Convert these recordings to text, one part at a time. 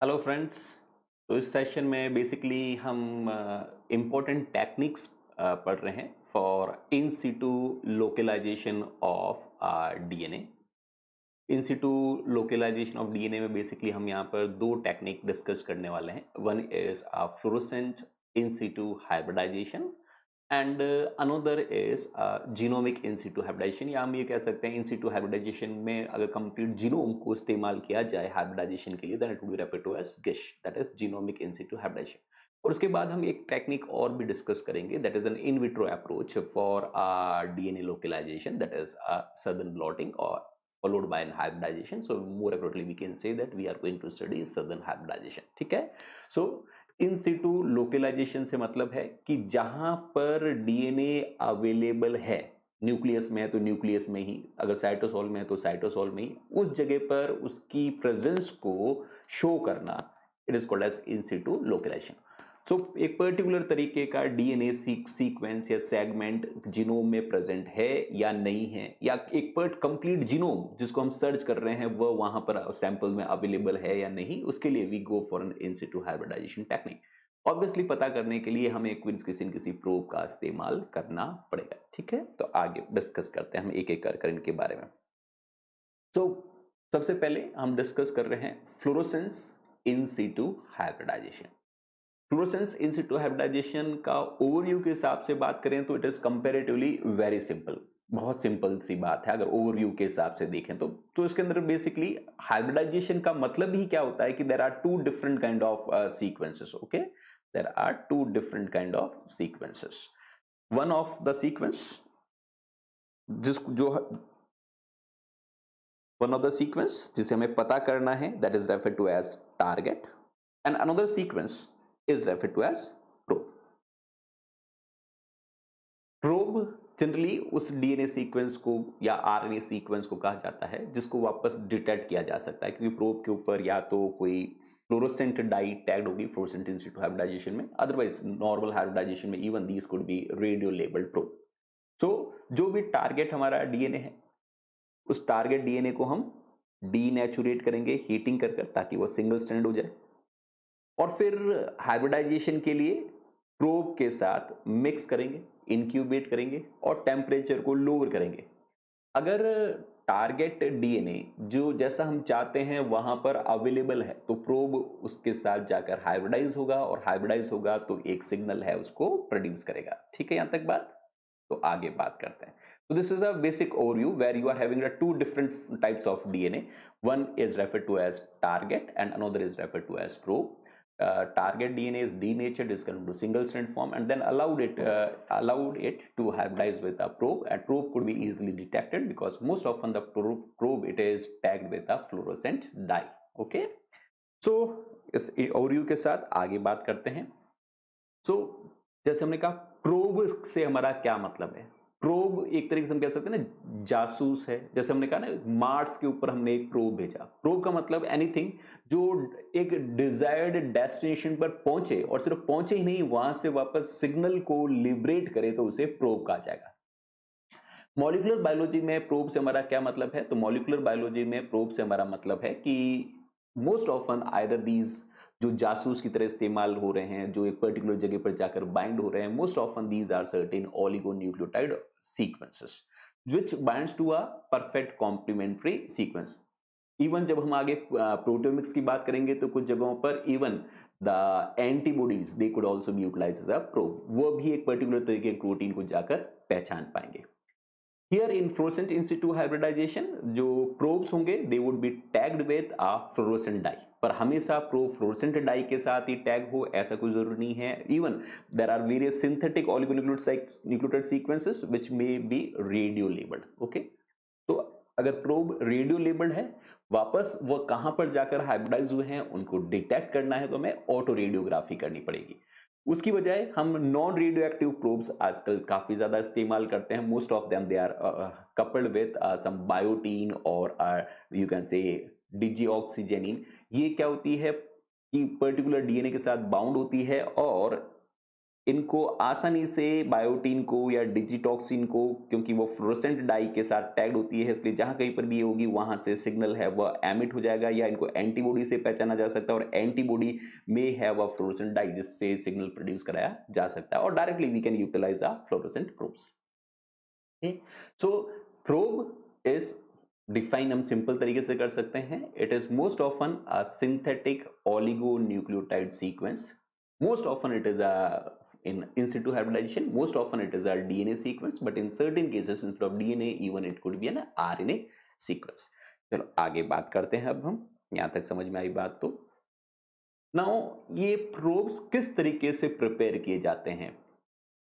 Hello friends. तो इस session में बेसिकली हम इम्पोर्टेंट टेक्निक्स पढ़ रहे हैं for in situ localization of DNA. In situ localization of DNA में बेसिकली हम यहाँ पर दो टेक्निक डिस्कस करने वाले हैं। One is fluorescent in situ hybridisation and another is genomic in situ hybridization, या हम ये कह सकते हैं इन सिटू हाइब्रिडाइजेशन में अगर कंप्लीट जीनोम को इस्तेमाल किया जाए हाइब्रिडाइजेशन के लिए then it will be refer to as GISH, that is genomic in situ hybridisation. और उसके बाद हम एक टेक्निक और भी डिस्कस करेंगे, that is an in vitro approach for DNA localization, that is southern blotting or followed by an hybridization. So more accurately we can say that we are going to study southern hybridization. ठीक है। so इन situ localisation से मतलब है कि जहां पर DNA available है, nucleus में है तो न्यूक्लियस में ही, अगर साइटोसोल में है तो साइटोसोल में ही, उस जगह पर उसकी प्रेजेंस को शो करना, it is called as in situ localisation. So एक पर्टिकुलर तरीके का डीएनए सीक्वेंस या सेगमेंट जीनोम में प्रेजेंट है या नहीं है, या एक कंप्लीट जीनोम जिसको हम सर्च कर रहे हैं वह वहां पर सैंपल में अवेलेबल है या नहीं, उसके लिए we go for an in situ hybridization technique. Obviously पता करने के लिए हमें किसी न किसी प्रोब का इस्तेमाल करना पड़ेगा। ठीक है, तो आगे डिस्कस करते हैं हम एक एक कर इनके बारे में। तो सबसे पहले हम डिस्कस कर रहे हैं fluorescence in situ hybridisation. Fluorescence in situ hybridisation का ओवरव्यू के हिसाब से बात करें तो it is comparatively very simple, बहुत सिंपल सी बात है अगर ओवरव्यू के हिसाब से देखें तो इसके अंदर बेसिकली हाइब्रिडाइजेशन का मतलब ही क्या होता है कि there are two different kind of sequences. Okay, there are two different kind of sequences. One of the sequence जिस जो वन ऑफ द सीक्वेंस जिसे हमें पता करना है that is refer to as target, and another sequence is referred to as probe. Probe generally उस DNA sequence को या आरएनए सीक्वेंस को कहा जाता है जिसको वापस डिटेक्ट किया जा सकता है, क्योंकि प्रोब के ऊपर या तो कोई फ्लोरोसेंट डाई टैग्ड होगी फ्लोरोसेंट इन सिटू हाइब्रिडाइजेशन में, अदरवाइज नॉर्मल हाइब्रिडाइजेशन में even these could be radio labelled probe. So जो भी टारगेट हमारा डीएनए है, उस टारगेट डीएनए को हम डीनेचुरेट करेंगे हीटिंग कर ताकि वो सिंगल स्ट्रैंड हो जाए, और फिर हाइब्रिडाइजेशन के लिए प्रोब के साथ मिक्स करेंगे, इंक्यूबेट करेंगे और टेम्परेचर को लोअर करेंगे। अगर टारगेट डीएनए जो जैसा हम चाहते हैं वहां पर अवेलेबल है तो प्रोब उसके साथ जाकर हाइब्रिडाइज होगा, और हाइब्रिडाइज होगा तो एक सिग्नल है उसको प्रोड्यूस करेगा। ठीक है, यहां तक बात। तो आगे बात करते हैं। So this is a basic overview where you are having the two different types of DNA. One is referred to as target and another is referred to as probe. Target DNA is denatured, is converted to single strand form, and then allowed it to hybridize with a probe, and probe could be easily detected because most often the probe it is tagged with a fluorescent dye. Okay, so इस overview के साथ आगे बात करते हैं। So जैसे हमने कहा प्रोब से हमारा क्या मतलब है। प्रोब एक तरीके से हम कह सकते हैं ना जासूस है। जैसे हमने कहा ना मार्स के ऊपर हमने एक प्रोब भेजा, प्रोब का मतलब एनीथिंग जो एक डिजायर्ड डेस्टिनेशन पर पहुंचे, और सिर्फ पहुंचे ही नहीं वहां से वापस सिग्नल को लिबरेट करे तो उसे प्रोब कहा जाएगा। मॉलिक्यूलर बायोलॉजी में प्रोब से हमारा क्या मतलब है, तो मॉलिक्यूलर बायोलॉजी में प्रोब से हमारा मतलब है कि मोस्ट ऑफन आइदर दीज जो जासूस की तरह इस्तेमाल हो रहे हैं, जो एक पर्टिकुलर जगह पर जाकर बाइंड हो रहे हैं, most often these are certain oligonucleotide sequences which binds to a perfect complementary sequence. Even जब हम आगे प्रोटियोमिक्स की बात करेंगे तो कुछ जगहों पर even the antibodies they could also be utilized as a probe, वो भी एक पर्टिकुलर तरीके के प्रोटीन को जाकर पहचान पाएंगे। Here in fluorescent in situ hybridization जो probes होंगे they would be tagged with a fluorescent dye, पर हमेशा प्रोब फ्लोरोसेंट डाई के साथ ही टैग हो ऐसा कोई जरूरी नहीं है। Even there are various synthetic oligonucleotide sequences which may be radio labelled. Okay, तो अगर प्रोब रेडियो लेबल्ड है, वापस वो कहां पर जाकर हाइब्रिडाइज हुए हैं उनको डिटेक्ट करना है तो हमें ऑटो रेडियोग्राफी करनी पड़ेगी। उसकी बजाय हम नॉन रेडियो एक्टिव प्रोब्स आजकल काफी ज्यादा इस्तेमाल करते हैं। Most of them they are coupled with some biotin और यू कैन से डिजीऑक्सीजेनिन। ये क्या होती है कि पर्टिकुलर डीएनए के साथ बाउंड होती है और इनको आसानी से बायोटीन को या डिजिटॉक्सिन को, क्योंकि वो फ्लोरोसेंट डाई के साथ टैग्ड होती है, इसलिए जहां कहीं पर भी ये होगी वहां से सिग्नल है वह एमिट हो जाएगा, या इनको एंटीबॉडी से पहचाना जा सकता है, और एंटीबॉडी में हैव अ फ्लोरोसेंट डाई जिससे सिग्नल प्रोड्यूस कराया जा सकता है, और directly we can utilize a fluorescent probes. So probe is define हम सिंपल तरीके से कर सकते हैं, it is most often a synthetic oligonucleotide sequence, most often it is a in situ hybridization, most often it is a DNA sequence, but in certain cases instead of DNA even it could be an RNA sequence। चलो आगे बात करते हैं, अब हम यहां तक समझ में आई बात। तो नाउ ये प्रोब्स किस तरीके से प्रिपेयर किए जाते हैं?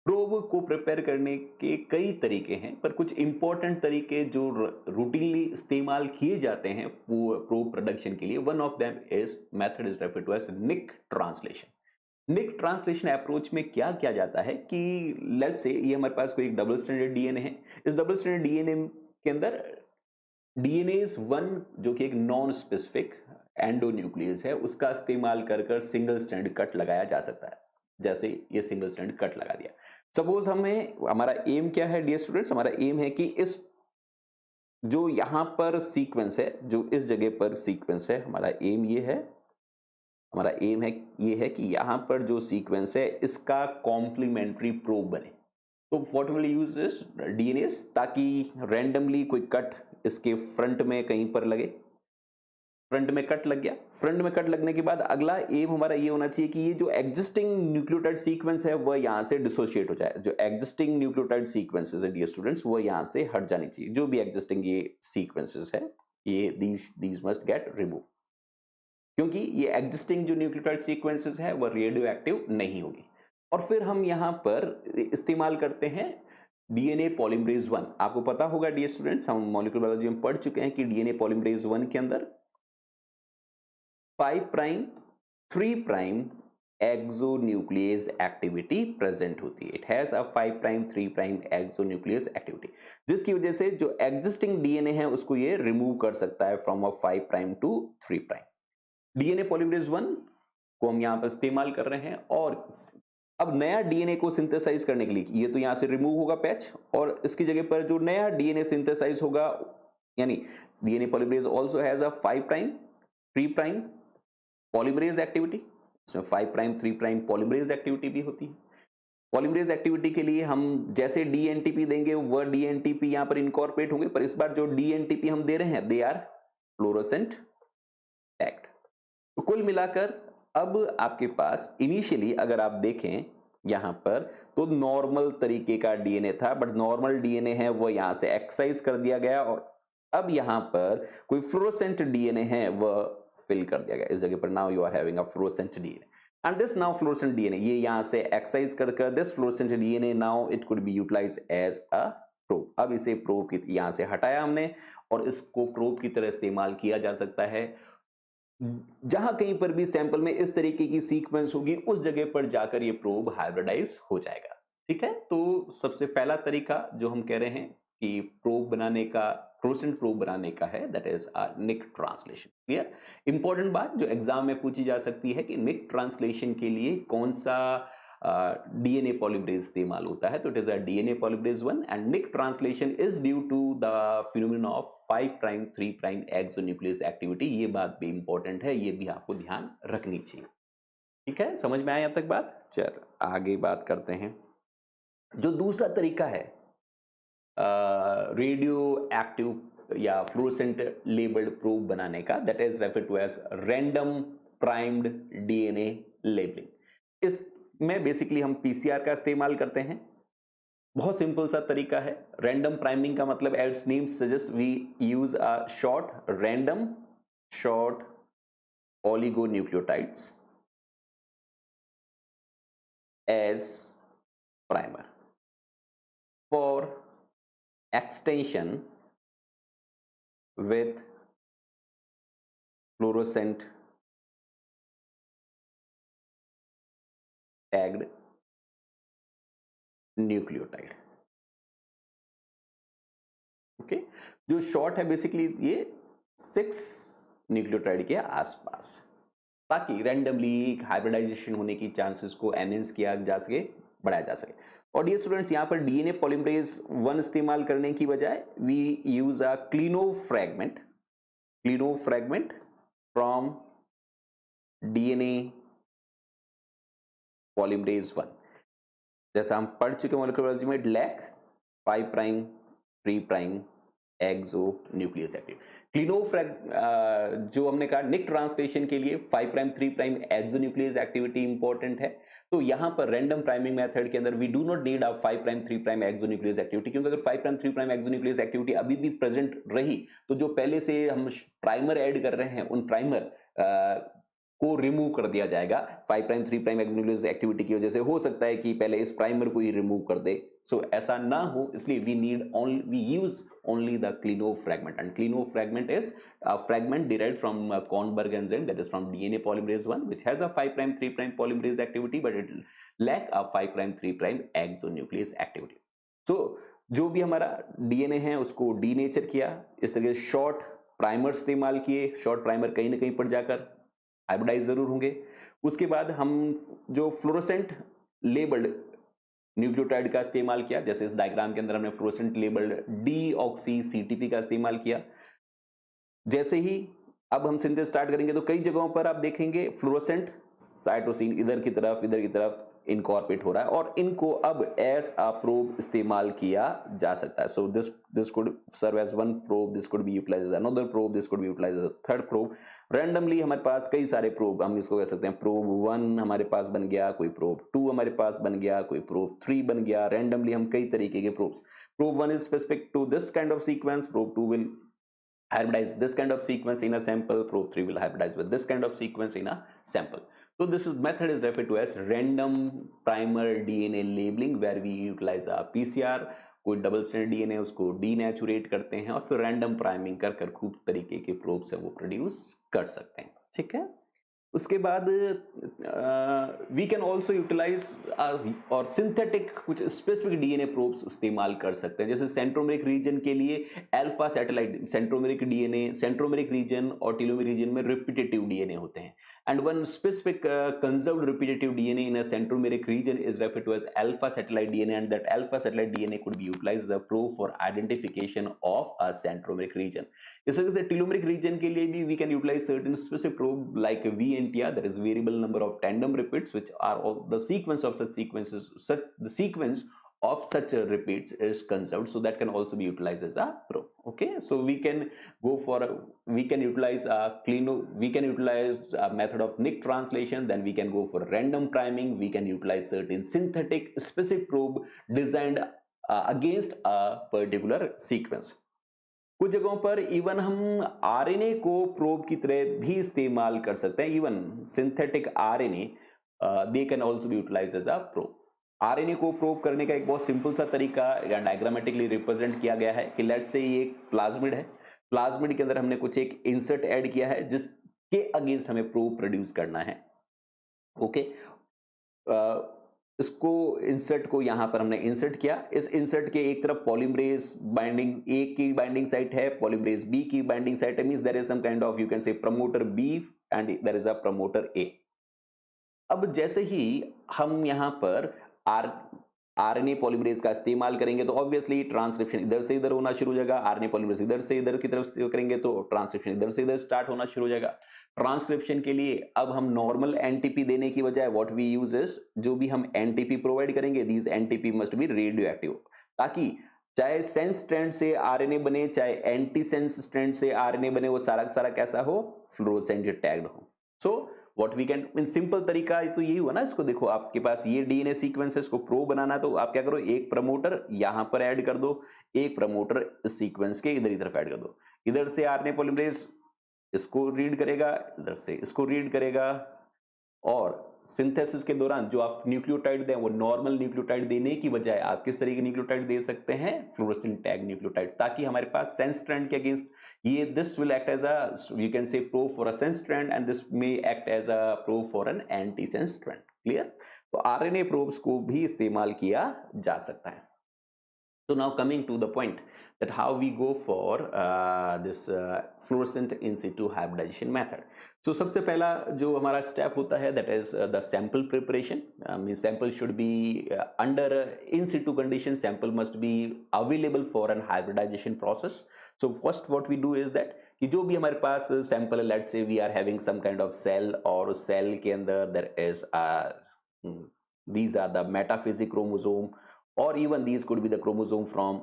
प्रोब को प्रिपेयर करने के कई तरीके हैं, पर कुछ इंपॉर्टेंट तरीके जो रूटीनली इस्तेमाल किए जाते हैं प्रोब प्रोडक्शन के लिए, one of them is method is referred to as nick translation. Nick translation approach में क्या किया जाता है कि लेट्स से ये हमारे पास कोई एक डबल स्ट्रैंडेड डीएनए है, इस डबल स्ट्रैंडेड डीएनए के अंदर डीएनएज वन जो कि एक नॉन स्पेसिफिक एंडोन्यूक्लियस है, उसका इस्तेमाल कर सिंगल स्ट्रैंड कट लगाया जा सकता है। जैसे ये सिंगल स्ट्रैंड कट लगा दिया, सपोज हमें, हमारा एम क्या है डियर स्टूडेंट्स, हमारा एम है कि इस जो यहां पर सीक्वेंस है, जो इस जगह पर सीक्वेंस है, हमारा एम ये है, हमारा एम है ये है कि यहां पर जो सीक्वेंस है इसका कॉम्प्लीमेंट्री प्रोब बने। तो what will use this DNA, ताकि रैंडमली कोई कट इसके फ्रंट में कहीं पर लगे, फ्रंट में कट लग गया, फ्रंट में कट लगने के बाद अगला एम हमारा ये होना चाहिए कि ये जो एग्जिस्टिंग न्यूक्लियोटाइड सीक्वेंस है वह यहां से डिसोशिएट हो जाए, जो एग्जिस्टिंग न्यूक्लियोटाइड सीक्वेंसेस है डियर स्टूडेंट्स वो यहां से हट जानी चाहिए, जो भी एग्जिस्टिंग ये सीक्वेंसेस है ये दीज मस्ट गेट रिमूव, क्योंकि ये एग्जिस्टिंग जो न्यूक्लियोटाइड सीक्वेंसेस है वह रेडियो एक्टिव नहीं होगी। और फिर हम यहां पर इस्तेमाल करते हैं डीएनए पॉलीमरेज 1। आपको पता होगा डियर स्टूडेंट्स, हम मॉलिक्यूलर बायोलॉजी में पढ़ चुके हैं कि डीएनए पॉलीमरेज 1 के अंदर 5 prime 3 prime exonuclease activity present होती है। It has a 5 prime 3 prime exonuclease activity, जिसकी वजह से जो एग्जिस्टिंग डीएनए है उसको ये रिमूव कर सकता है from a 5 prime to 3 prime. DNA polymerase 1 को हम यहां पर इस्तेमाल कर रहे हैं, और अब नया डीएनए को सिंथेसाइज करने के लिए ये तो यहां से रिमूव होगा पैच, और इसकी जगह पर जो नया डीएनए सिंथेसाइज होगा, यानी DNA polymerase also has a 5 prime 3 prime polymerase activity, इसमें 5 प्राइम 3 प्राइम पॉलीमरेज एक्टिविटी भी होती है। पॉलीमरेज एक्टिविटी के लिए हम जैसे डीएनटीपी देंगे वह डीएनटीपी यहां पर इनकॉर्पोरेट होंगे, पर इस बार जो डीएनटीपी हम दे रहे हैं दे आर फ्लोरोसेंट टैग्ड। तो कुल मिलाकर अब आपके पास इनिशियली अगर आप देखें यहां पर तो नॉर्मल तरीके का डीएनए था, बट नॉर्मल डीएनए है वो यहां से एक्साइज कर दिया गया, और अब यहां पर कोई फ्लोरोसेंट डीएनए है वह फिल कर दिया गया इस जगह पर। Now you are having a fluorescent DNA, and this now fluorescent DNA ये यहां से एक्साइज कर this fluorescent DNA now it could be utilized as a probe. अब इसे प्रोब की यहां से हटाया हमने, और इसको प्रोब की तरह इस्तेमाल किया जा सकता है। जहां कहीं पर भी सैंपल में इस तरीके की सीक्वेंस होगी उस जगह पर जाकर ये प्रोब हाइब्रिडाइज हो जाएगा। ठीक है, तो सबसे पहला तरीका जो हम कह रहे हैं कि प्रोब बनाने का, फ्लोरोसेंट प्रोब बनाने का है, that is nick translation. Clear? Important बात जो एग्जाम में पूछी जा सकती है कि निक ट्रांसलेशन के लिए कौन सा डीएनए पॉलीमरेज इस्तेमाल होता है, तो it is a DNA polymerase 1, and nick translation is due to the phenomenon of 5 prime 3 prime exonuclease activity. ये बात भी इंपॉर्टेंट है, ये भी आपको ध्यान रखनी चाहिए। ठीक है, समझ में आया यहां तक बात? चल आगे बात करते हैं। जो दूसरा तरीका है रेडियो एक्टिव या फ्लोरोसेंट लेबल्ड प्रोब बनाने का, that is referred to as random primed DNA labelling. इसमें बेसिकली हम पीसीआर का इस्तेमाल करते हैं। बहुत सिंपल सा तरीका है। रैंडम प्राइमिंग का मतलब as name suggest we use a short random short oligonucleotides as primer for extension with fluorescent tagged nucleotide। Okay, जो शॉर्ट है बेसिकली ये 6 न्यूक्लियोटाइड के आसपास, ताकि रैंडमली हाइब्रिडाइजेशन होने की चांसेस को एनहेंस किया जा सके बढ़ाया जा सके। और डियर स्टूडेंट्स, यहाँ पर डीएनए पॉलीमरेज 1 इस्तेमाल करने की बजाय we use a klenow fragment from DNA polymerase 1। जैसा हम पढ़ चुके मोलेक्युलर बायोलॉजी में, lack 5 prime 3 prime exonuclease active. जो हमने कहा निक ट्रांसलेशन के लिए 5 prime 3 prime exonuclease activity important है। तो यहां पर रैंडम प्राइमिंग मेथड के अंदर we do not need a 5 prime 3 prime exonuclease activity, क्योंकि अगर 5 prime 3 prime exonuclease activity अभी भी प्रेजेंट रही तो जो पहले से हम प्राइमर ऐड कर रहे हैं उन प्राइमर को रिमूव कर दिया जाएगा 5 prime 3 prime exonuclease activity की वजह से। हो सकता है कि पहले इस प्राइमर को ही रिमूव कर दे, सो ऐसा ना हो इसलिए we use only the clinofragment, and clinofragment is a fragment derived from Kornberg enzyme, that is from DNA polymerase 1, which has a 5 prime 3 prime polymerase activity but it lack a 5 prime 3 prime exonuclease activity. So जो भी हमारा DNA है उसको denature किया, इस तरीके से short primer इस्तेमाल किए। शॉर्ट प्राइमर कहीं ना कहीं पर जाकर हाइब्रिडाइज जरूर होंगे। उसके बाद हम जो फ्लोरोसेंट लेबल्ड न्यूक्लियोटाइड का इस्तेमाल किया, जैसे इस डायग्राम के अंदर हमने फ्लोरोसेंट लेबल्ड डीऑक्सी सीटीपी का इस्तेमाल किया। जैसे ही अब हम सिंथेसिस स्टार्ट करेंगे तो कई जगहों पर आप देखेंगे फ्लोरोसेंट साइटोसिन इधर की तरफ इनकॉर्पोरेट हो रहा है और इनको अब एज अ प्रोब इस्तेमाल किया जा सकता है। So this could serve as one probe, this could be utilized as another probe, this could be utilized as a third probe. Randomly हमारे पास कई सारे प्रोब, हम इसको कह सकते हैं प्रोब 1 हमारे पास बन गया, कोई प्रोब 2 हमारे पास बन गया, कोई प्रोब 3 बन गया। रैंडमली हम कई तरीके के probes, probe 1 is specific to this kind of sequence, probe 2 will hybridize this kind of sequence in a sample, probe 3 will hybridize with this kind of sequence in a sample. So this method is referred to as random primer DNA labeling, where we utilize a PCR, कोई double strand DNA उसको डीनेचुरेट करते हैं और फिर random priming कर खूब तरीके के प्रोब से वो प्रोड्यूस कर सकते हैं। ठीक है, उसके बाद वी कैन ऑल्सो यूटिलाइज और सिंथेटिक कुछ स्पेसिफिक डीएनए प्रोब्स इस्तेमाल कर सकते हैं। जैसे सेंट्रोमेरिक रीजन के लिए alpha satellite centromeric DNA, centromeric region और टेलोमेरिक रीजन में रिपीटेटिव डीएनए होते हैं, and one specific conserved repetitive DNA in a centromeric region is referred to as alpha satellite DNA, and that alpha satellite DNA could be utilized as a probe for identification of a centromeric reason. इस तरह से telomeric region के लिए भी we can utilize certain specific probe like VNTR, that is variable number of tandem repeats, which are all the sequence of such sequences, the sequence of such repeats is conserved, so that can also be utilized as a probe. Okay, so we can utilize a method of Nick translation, then we can go for random priming, we can utilize certain synthetic specific probe designed against a particular sequence. कुछ जगहों पर even हम RNA को probe की तरह भी इस्तेमाल कर सकते हैं। Even synthetic RNA they can also be utilized as a probe. RNA को प्रोब करने का एक बहुत सिंपल सा तरीका डायग्रामेटिकली रिप्रेजेंट किया गया है कि लेट्स से ये एक प्लाज्मिड है, प्लाज्मिड के अंदर हमने कुछ एक इंसर्ट ऐड किया है जिसके अगेंस्ट हमें प्रोब प्रोड्यूस करना है। ओके, इसको इंसर्ट को यहां पर हमने इंसर्ट किया। इस इंसर्ट के एक तरफ पॉलीमरेज बाइंडिंग ए की बाइंडिंग साइट है, पॉलीमरेज बी की बाइंडिंग साइट है, means there is some kind of you can say promoter B and there is a promoter A. अब जैसे ही हम यहां पर आरएनए पॉलीमरेज का इस्तेमाल करेंगे तो ऑब्वियसली ट्रांसक्रिप्शन इधर से इधर होना शुरू हो जाएगा। आरएनए पॉलीमरेज इधर से इधर की तरफ करेंगे तो ट्रांसक्रिप्शन इधर से इधर स्टार्ट होना शुरू हो जाएगा। ट्रांसक्रिप्शन के लिए अब हम नॉर्मल एनटीपी देने की बजाय व्हाट वी यूज इज, जो भी हम एनटीपी प्रोवाइड करेंगे these NTP must be radio active, ताकि चाहे सेंस स्ट्रैंड से आरएनए बने चाहे एंटी सेंस स्ट्रैंड से आरएनए बने, वो सारा सारा कैसा हो, फ्लोरोसेंट टैग्ड हो। So what we can in simple तरीका तो यही हुआ ना। इसको देखो, आपके पास ये डीएनए सीक्वेंस है, इसको प्रो बनाना तो आप क्या करो, एक प्रमोटर यहां पर ऐड कर दो, एक प्रमोटर इस सीक्वेंस के इधर की तरफ ऐड कर दो। इधर से आरएनए पॉलीमरेज इसको रीड करेगा, इधर से इसको रीड करेगा, और सिंथेसिस के दौरान जो आप न्यूक्लियोटाइड दें वो नॉर्मल न्यूक्लियोटाइड देने की बजाय आप किस तरह के न्यूक्लियोटाइड दे सकते हैं, फ्लोरोसेंट टैग न्यूक्लियोटाइड, ताकि हमारे पास सेंस स्ट्रैंड के अगेंस्ट ये this will act as a you can say probe for a sense strand and this may act as a probe for an anti sense strand. Clear? तो RNA probes को भी इस्तेमाल किया जा सकता है। So now coming to the point that how we go for this fluorescent in situ hybridization method. So सबसे पहला जो हमारा step होता है that is the sample preparation. Means sample should be under in situ condition. Sample must be available for an hybridization process. So first what we do is that कि जो भी हमारे पास sample है, let's say we are having some kind of cell और cell के अंदर there is these are the metaphasic chromosome, or even these could be the chromosome from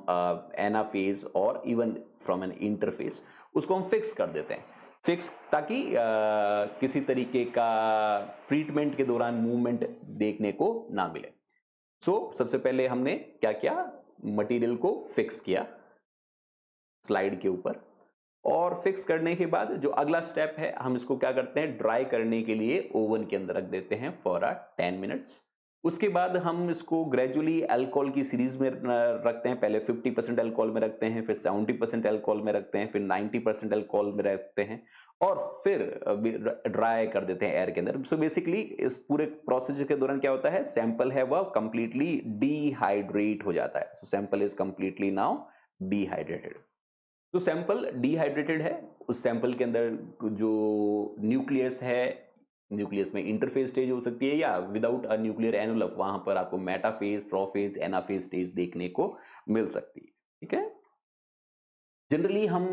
anaphase or even from an interphase. उसको हम fix कर देते हैं, fix ताकि किसी तरीके का ट्रीटमेंट के दौरान मूवमेंट देखने को ना मिले. सो सबसे पहले हमने क्या किया, मटेरियल को फिक्स किया स्लाइड के ऊपर, और फिक्स करने के बाद जो अगला स्टेप है हम इसको क्या करते हैं, ड्राई करने के लिए ओवन के अंदर रख देते हैं फॉर 10 मिनट्स. उसके बाद हम इसको ग्रेजुअली अल्कोहल की सीरीज में रखते हैं. पहले 50% अल्कोहल में रखते हैं, फिर 70% अल्कोहल में रखते हैं, फिर 90% अल्कोहल में रखते हैं, और फिर ड्राई कर देते हैं एयर के अंदर. सो बेसिकली इस पूरे प्रोसेस के दौरान क्या होता है, सैंपल है वह कंप्लीटली डिहाइड्रेट हो जाता है. So sample is completely now dehydrated. तो सैंपल डिहाइड्रेटेड है, उस सैंपल के अंदर जो न्यूक्लियस है, न्यूक्लियस में इंटरफेज स्टेज हो सकती है या विदाउट अ न्यूक्लियर एनवलप, वहां पर आपको मेटाफेज, प्रोफेज, एनाफेज स्टेज देखने को मिल सकती है. ठीक है. जनरली हम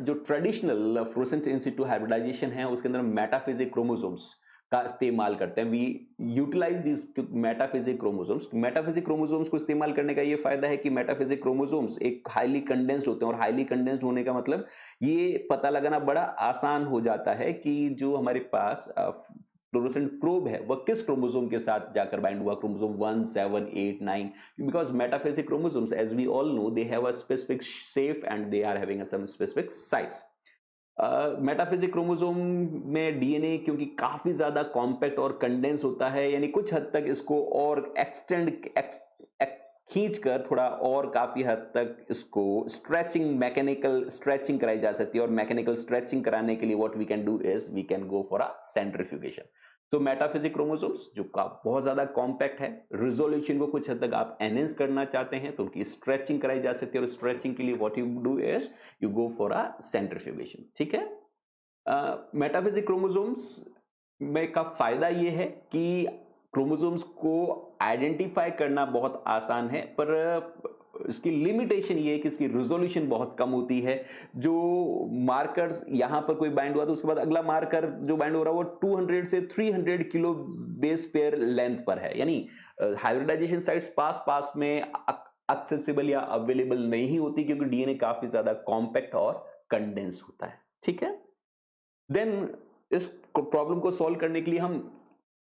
जो traditional fluorescent in situ hybridization है उसके अंदर मेटाफेजिक क्रोमोसोम्स का इस्तेमाल करते हैं. We utilize this metaphysic chromosomes. Metaphysic chromosomes को इस्तेमाल करने का ये फायदा है कि मेटाफिजिक क्रोमोसोम्स एक हाईली कंडेंस्ड होते हैं, और हाईली कंडेंस्ड होने का मतलब ये पता लगाना बड़ा आसान हो जाता है कि जो हमारे पास फ्लोरोसेंट प्रोब है वह किस क्रोमोसोम के साथ जाकर बाइंड हुआ, chromosome 1, 7, 8, 9, because metaphysic chromosomes as we all know they have a specific shape and they are having some specific size. Metaphysic chromosome में डीएनए क्योंकि काफी ज्यादा कॉम्पैक्ट और कंडेंस होता है, यानी कुछ हद तक इसको और खींचकर थोड़ा और काफी हद तक इसको स्ट्रेचिंग, मैकेनिकल स्ट्रेचिंग कराई जा सकती है. और मैकेनिकल स्ट्रेचिंग कराने के लिए what we can do is we can go for a centrifugation. तो मेटाफिजिक क्रोमोसोम्स जो बहुत ज्यादा कॉम्पैक्ट है, रिजोल्यूशन को कुछ हद तक आप एनहेंस करना चाहते हैं तो उनकी स्ट्रेचिंग कराई जा सकती है, और स्ट्रेचिंग के लिए what you do is you go for a centrifugation. ठीक है. मेटाफिजिक क्रोमोसोम्स में का फायदा यह है कि क्रोमोसोम्स को आइडेंटिफाई करना बहुत आसान है, पर इसकी लिमिटेशन ये है कि इसकी रिजोल्यूशन बहुत कम होती है. जो मार्कर्स यहां पर कोई बाइंड हुआ तो उसके बाद अगला मार्कर जो बाइंड हो रहा है वो 200 से 300 किलो बेस पेयर लेंथ पर है, यानी हाइब्रिडाइजेशन साइट्स पास में एक्सेसिबल या अवेलेबल नहीं होती क्योंकि डीएनए काफी ज्यादा कॉम्पैक्ट और कंडेंस होता है. ठीक है. देन इस प्रॉब्लम को सॉल्व करने के लिए हम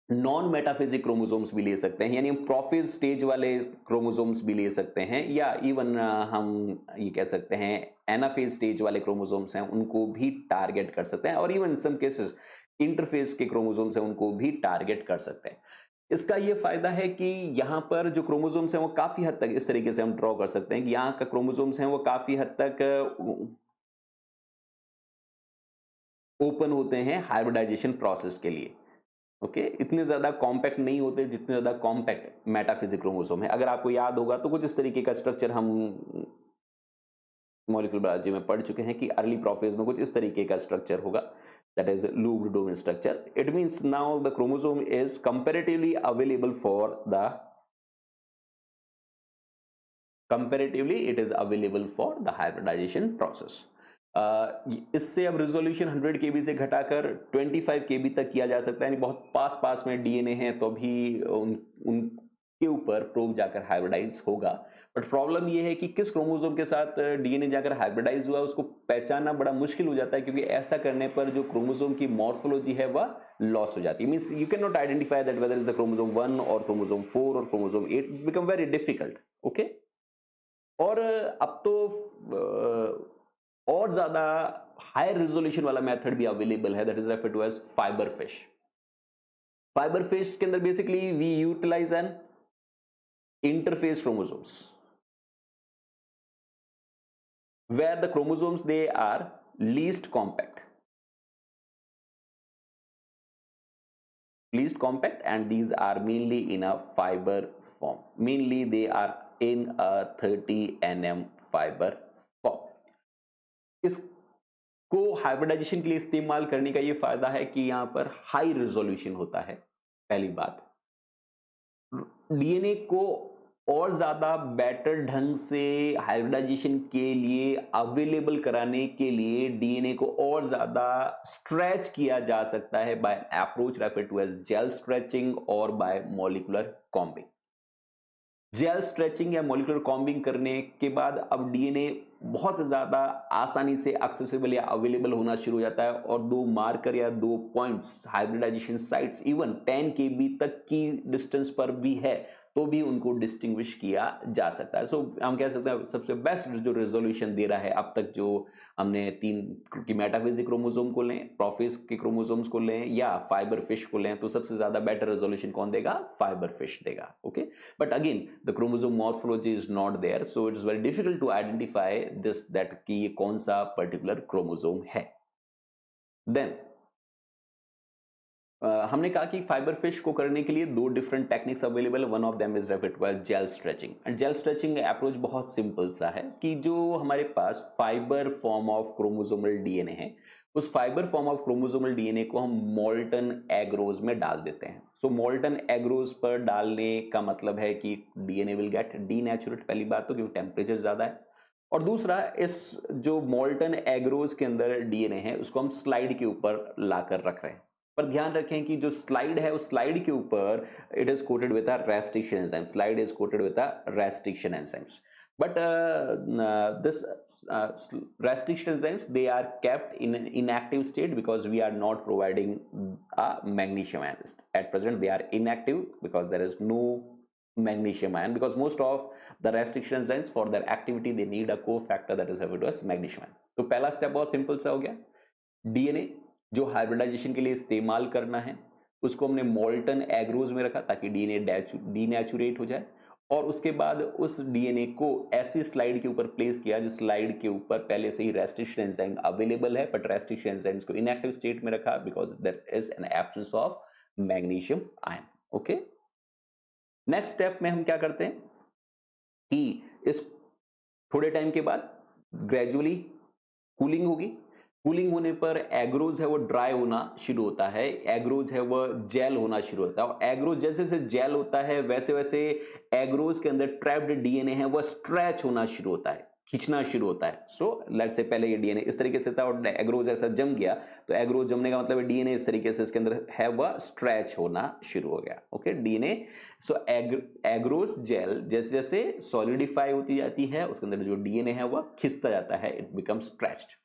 नॉन मेटाफिजिक क्रोमोसोम्स भी ले सकते हैं, यानी हम प्रोफेज स्टेज वाले क्रोमोसोम्स भी ले सकते हैं, या इवन हम ये कह सकते हैं एनाफेज स्टेज वाले क्रोमोसोम्स हैं उनको भी टारगेट कर सकते हैं, और इवन सम केसेस इंटरफेज के क्रोमोसोम्स हैं उनको भी टारगेट कर सकते हैं. इसका यह फायदा है कि यहां पर जो क्रोमोसोम्स हैं वो काफी हद तक इस तरीके से हम ड्रॉ कर सकते हैं कि यहां का क्रोमोसोम्स हैं वो काफी हद तक ओपन होते हैं हाइब्रिडाइजेशन प्रोसेस के लिए. ओके. इतने ज्यादा कॉम्पैक्ट नहीं होते जितने ज्यादा कॉम्पैक्ट मेटाफिजिक क्रोमोसोम है. अगर आपको याद होगा तो कुछ इस तरीके का स्ट्रक्चर हम मॉलिक्यूलर बायोलॉजी में पढ़ चुके हैं कि अर्ली प्रोफेज में कुछ इस तरीके का स्ट्रक्चर होगा, that is looped domain structure. It means now the chromosome is comparatively available for the hybridization process. इससे अब रिजोल्यूशन 100 केबी से घटाकर 25 केबी तक किया जा सकता है, यानी बहुत पास में डीएनए है तो भी उनके ऊपर प्रोब जाकर हाइब्रिडाइज होगा. बट प्रॉब्लम यह है कि किस क्रोमोसोम के साथ डीएनए जाकर हाइब्रिडाइज हुआ उसको पहचानना बड़ा मुश्किल हो जाता है, क्योंकि ऐसा करने पर जो क्रोमोसोम की मॉर्फोलॉजी है वह लॉस हो जाती है. Means you can not identify that whether is a chromosome 1 और क्रोमोसोम 4 और chromosome 8. It's become very difficult. Okay. और अब तो और ज्यादा हायर रिजोल्यूशन वाला मेथड भी अवेलेबल है, that is referred to as fibre FISH. Fibre FISH के अंदर basically we utilize an interphase chromosomes where the chromosomes they are least compact and these are mainly in a fiber form. Mainly they are in a 30 nm fibre form. इसको hybridisation के लिए इस्तेमाल करने का ये फायदा है कि यहां पर हाई रेजोल्यूशन होता है। पहली बात, डीएनए को और ज्यादा बेटर ढंग से हाइब्रिडाइजेशन के लिए अवेलेबल कराने के लिए डीएनए को और ज्यादा स्ट्रेच किया जा सकता है by approach refer to as gel stretching और by molecular combing. Gel stretching या मॉलिक्यूलर कॉम्बिंग करने के बाद अब डीएनए बहुत ज्यादा आसानी से एक्सेसिबल या अवेलेबल होना शुरू हो जाता है और दो मार्कर या दो points hybridization sites even 10 kb तक की डिस्टेंस पर भी है तो भी उनको डिस्टिंग्विश किया जा सकता है। सो हम कह सकते हैं सबसे बेस्ट जो रेजोल्यूशन दे रहा है अब तक, जो हमने तीन की मेटाफेजिक क्रोमोसोम को लें, प्रोफेज के क्रोमोसोम्स को लें या फाइबर फिश को लें, तो सबसे ज्यादा बेटर रेजोल्यूशन कौन देगा? फाइबर फिश देगा। Okay, but again the chromosome morphology is not there, so it is very difficult to identify this that कि ये कौन सा पर्टिकुलर क्रोमोसोम है। देन हमने कहा कि फाइबर फिश को करने के लिए दो डिफरेंट टेक्निक्स अवेलेबल है। One of them is referred to as gel stretching. And gel stretching approach बहुत सिंपल सा है कि जो हमारे पास fibre form of chromosomal DNA है, उस fibre form of chromosomal DNA को हम मोल्टन एग्रोज में डाल देते हैं। सो मोल्टन एग्रोज पर डालने का मतलब है कि डीएनए विल गेट डीनेचुरेट, पहली बात तो क्योंकि टेम्परेचर ज्यादा है, और दूसरा इस जो मोल्टन एग्रोज के अंदर डीएनए है उसको हम स्लाइड के ऊपर लाकर रख रहे हैं। पर ध्यान रखें कि जो स्लाइड है उस स्लाइड के ऊपर it is coated with a restriction enzyme, slide is coated with a restriction enzymes, but this restriction enzymes, they are kept in an inactive state because we are not providing a magnesium ion. At present they are inactive because there is no magnesium ion, because most of the restriction enzymes for their activity they need a cofactor that is referred to as magnesium ion. तो पहला step बहुत simple सा हो गया, DNA जो hybridisation के लिए इस्तेमाल करना है उसको हमने मोल्टन एग्रोज में रखा ताकि डीएनए डीनेचुरेट हो जाए, और उसके बाद उस डीएनए को ऐसी स्लाइड के ऊपर प्लेस किया जिस स्लाइड के ऊपर पहले से ही रेस्ट्रिक्शन एंजाइम अवेलेबल है, बट रेस्ट्रिक्शन एंजाइम्स को इनएक्टिव स्टेट में रखा because there is an absence of magnesium ion. Okay, next step में हम क्या करते हैं कि इस थोड़े टाइम के बाद ग्रेजुअली कूलिंग होगी। कूलिंग होने पर एग्रोज है वो ड्राई होना शुरू होता है, एग्रोज है वो जेल होना शुरू होता है, और एग्रोज जैसे जैसे जेल होता है वैसे वैसे एग्रोज के अंदर ट्रैप्ड डीएनए है वो स्ट्रेच होना शुरू होता है, खींचना शुरू होता है। सो लेट्स से पहले ये डीएनए इस तरीके से था और एग्रोज ऐसा जम गया, तो एग्रोज जमने का मतलब डीएनए इस तरीके से इसके अंदर है वह स्ट्रेच होना शुरू हो गया। Okay, DNA so agarose gel जैसे जैसे सॉलिडिफाई होती जाती है उसके अंदर जो डीएनए है वह खिंचता जाता है, इट बिकम स्ट्रेच्ड।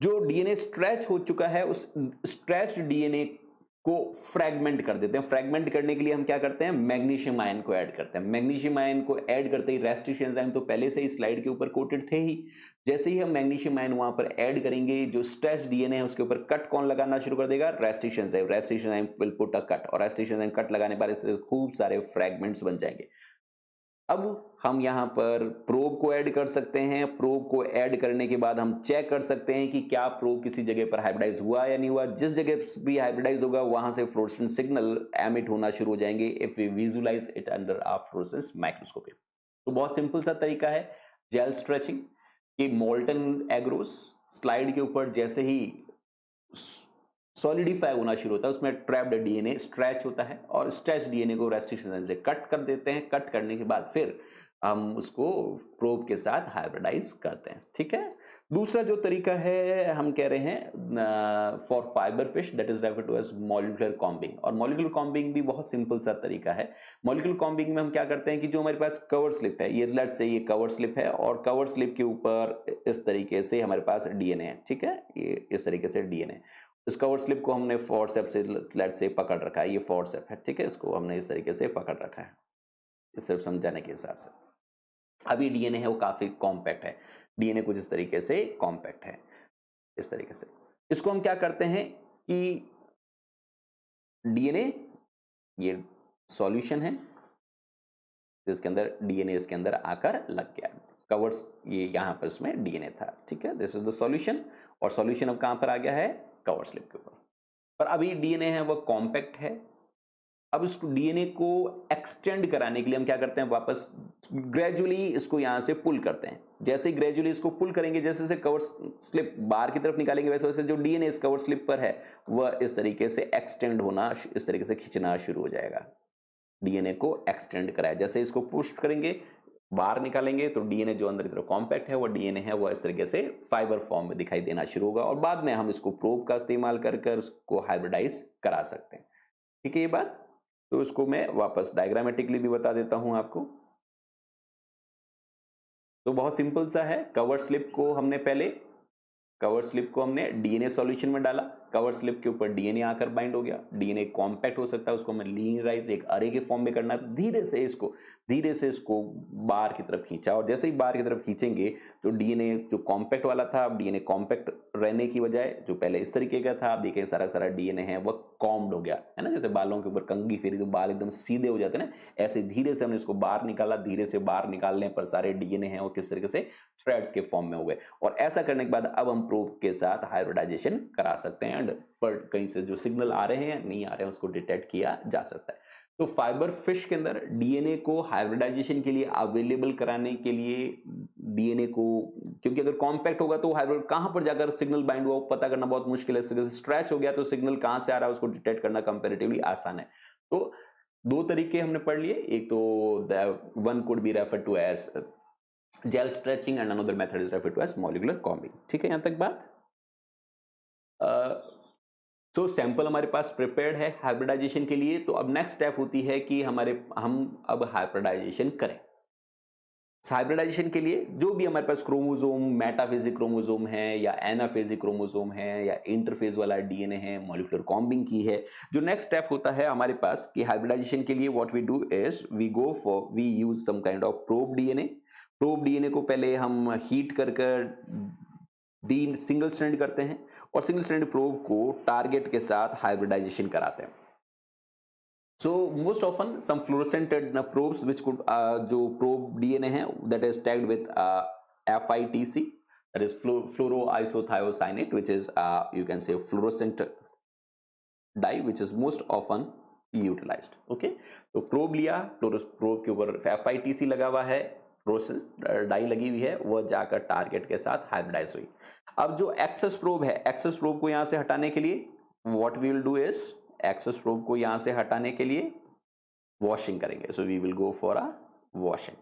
जो डीएनए स्ट्रेच हो चुका है उस स्ट्रेच्ड डीएनए को फ्रैगमेंट कर देते हैं। फ्रैगमेंट करने के लिए हम क्या करते हैं? मैग्नीशियम आयन को ऐड करते हैं। मैग्नीशियम आयन को ऐड करते ही रेस्ट्रिक्शन एंजाइम तो पहले से ही स्लाइड के ऊपर कोटेड थे ही, जैसे ही हम मैग्नीशियम आयन वहां पर ऐड करेंगे जो स्ट्रेच्ड डीएनए है उसके ऊपर कट कौन लगाना शुरू कर देगा? Restriction enzyme. Restriction enzyme will put a cut, और रेस्ट्रिक्शन एंजाइम कट लगाने पर इस खूब सारे फ्रैगमेंट्स बन जाएंगे। अब हम यहां पर प्रोब को ऐड कर सकते हैं। प्रोब को ऐड करने के बाद हम चेक कर सकते हैं कि क्या प्रोब किसी जगह पर हाइब्रिडाइज हुआ या नहीं हुआ। जिस जगह भी हाइब्रिडाइज होगा वहां से फ्लोरोसेंट सिग्नल एमिट होना शुरू हो जाएंगे if we visualize it under a fluorescence microscopy. तो बहुत सिंपल सा तरीका है जेल स्ट्रेचिंग कि मोल्टन एग्रोस स्लाइड के ऊपर जैसे ही सॉलिडिफाई होना शुरू होता है उसमें ट्रैप्ड डीएनए स्ट्रेच होता है और स्ट्रेच डीएनए को रेस्ट्रिक्शन से कट कर देते हैं। कट करने के बाद फिर हम उसको प्रोब के साथ हाइब्रिडाइज करते हैं। ठीक है, दूसरा जो तरीका है हम कह रहे हैं for fibre FISH that is referred to as molecular combing. और मॉलिक्यूलर कॉम्बिंग भी बहुत सिंपल सा तरीका है। मॉलिक्यूलर कॉम्बिंग में हम क्या करते हैं कि जो हमारे पास कवर स्लिप है, ये लेट्स से ये कवर स्लिप है और कवर स्लिप के ऊपर इस तरीके से हमारे पास डीएनए है। ठीक है, ये इस तरीके से डीएनए, इस कवर स्लिप को हमने फोर्सेप से लेट से पकड़ रखा है, ये फोर्सेप है। ठीक है, इसको हमने इस तरीके से पकड़ रखा है, इस सिर्फ समझाने के हिसाब से। अभी डीएनए है वो काफी कॉम्पैक्ट है, डीएनए कुछ इस तरीके से कॉम्पैक्ट है, इस तरीके से। इसको हम क्या करते हैं कि डीएनए ये सॉल्यूशन है जिसके अंदर डीएनए इसके अंदर आकर लग गया, कवर्स ये यहां पर इसमें डीएनए था। ठीक है, दिस इज द सॉल्यूशन, और सॉल्यूशन अब कहां पर आ गया है? कवर स्लिप के ऊपर। पर अभी डीएनए है वो कॉम्पैक्ट है, अब इस डीएनए को एक्सटेंड कराने के लिए हम क्या करते हैं, वापस ग्रेजुअली इसको यहां से पुल करते हैं। जैसे ही ग्रेजुअली इसको पुल करेंगे, जैसे जैसे कवर स्लिप बाहर की तरफ निकालेंगे, वैसे वैसे जो डीएनए इस कवर स्लिप पर है वह इस तरीके से एक्सटेंड होना, इस तरीके से खींचना शुरू हो जाएगा। डीएनए को एक्सटेंड कराया, जैसे इसको पुश करेंगे बाहर निकालेंगे तो डीएनए जो अंदर की तरफ कॉम्पैक्ट है, वो डीएनए है वो इस तरीके से फाइबर फॉर्म में दिखाई देना शुरू होगा, और बाद में हम इसको प्रोब का इस्तेमाल कर कर उसको हाइब्रिडाइज करा सकते हैं। ठीक है ये बात। तो इसको मैं वापस डायग्रामेटिकली भी बता देता हूं आपको। तो बहुत सिंपल सा है, कवर स्लिप को हमने डीएनए सॉल्यूशन में डाला, कवर स्लिप के ऊपर डीएनए आकर बाइंड हो गया, डीएनए कॉम्पैक्ट हो सकता है, उसको हमें लीनियराइज एक अरे के फॉर्म में करना है, तो धीरे से इसको बाहर की तरफ खींचा, और जैसे ही बाहर की तरफ खींचेंगे तो डीएनए जो कॉम्पैक्ट वाला था, अब डीएनए कॉम्पैक्ट रहने की बजाय जो पहले इस तरीके का था, आप देखें सारा सारा डीएनए है वह कॉम्ड हो गया है ना, जैसे बालों के ऊपर कंघी फेरी तो बाल एकदम सीधे हो जाते हैं ना, ऐसे धीरे से हमने इसको बाहर निकाला, धीरे से बाहर निकालने पर सारे डीएनए हैं वो किस तरीके से थ्रेड्स के फॉर्म में हो गए। और ऐसा करने के बाद अब हम प्रोब के साथ हाइब्रिडाइजेशन करा सकते हैं, एंड पर कहीं से जो सिग्नल आ रहे हैं नहीं आ रहे हैं उसको डिटेक्ट किया जा सकता है। तो फाइबर फिश के अंदर डीएनए को हाइब्रिडाइजेशन के लिए अवेलेबल कराने के लिए डीएनए को, क्योंकि अगर कॉम्पैक्ट होगा तो हाइब्रिड कहां पर जाकर सिग्नल बाइंड हुआ पता करना बहुत मुश्किल है, इस तरह से स्ट्रेच हो गया तो सिग्नल कहां से आ रहा है उसको डिटेक्ट करना कंपैरेटिवली आसान है। तो दो तरीके हमने पढ़ लिए, एक तो one could be refer to as gel stretching and another method is refer to as molecular combing. ठीक है यहां तक बात। सो सैंपल हमारे पास प्रिपेयर्ड है हाइब्रिडाइजेशन के लिए। तो अब नेक्स्ट स्टेप होती है कि हम अब हाइब्रिडाइजेशन करें। हाइब्रिडाइजेशन के लिए जो भी हमारे पास क्रोमोसोम, मेटाफेजिक क्रोमोसोम है या एनाफेजिक क्रोमोसोम है या इंटरफेज वाला डीएनए है, मॉलिक्यूलर कॉम्बिंग की है, जो नेक्स्ट स्टेप होता है हमारे पास कि हाइब्रिडाइजेशन के लिए what we do is we use some kind of probe DNA. Probe DNA को पहले हम हीट कर डी सिंगल स्ट्रैंड करते हैं और सिंगल स्ट्रैंड प्रोब को टारगेट के साथ हाइब्रिडाइजेशन कराते हैं। So most often some fluorescent probes which could जो probe DNA है that is tagged with FITC, that is fluoroisothiocyanate, which is you can say fluorescent dye which is most often utilized. Okay, तो probe लिया, probe के ऊपर FITC लगा हुआ है, fluorescent dye लगी हुई है, वह जाकर टारगेट के साथ हाइब्रिडाइज हुई। अब जो एक्सेस प्रोब है, एक्सेस प्रोब को यहां से हटाने के लिए what we will do is excess probe को यहां से हटाने के लिए वॉशिंग करेंगे। So we will go for a washing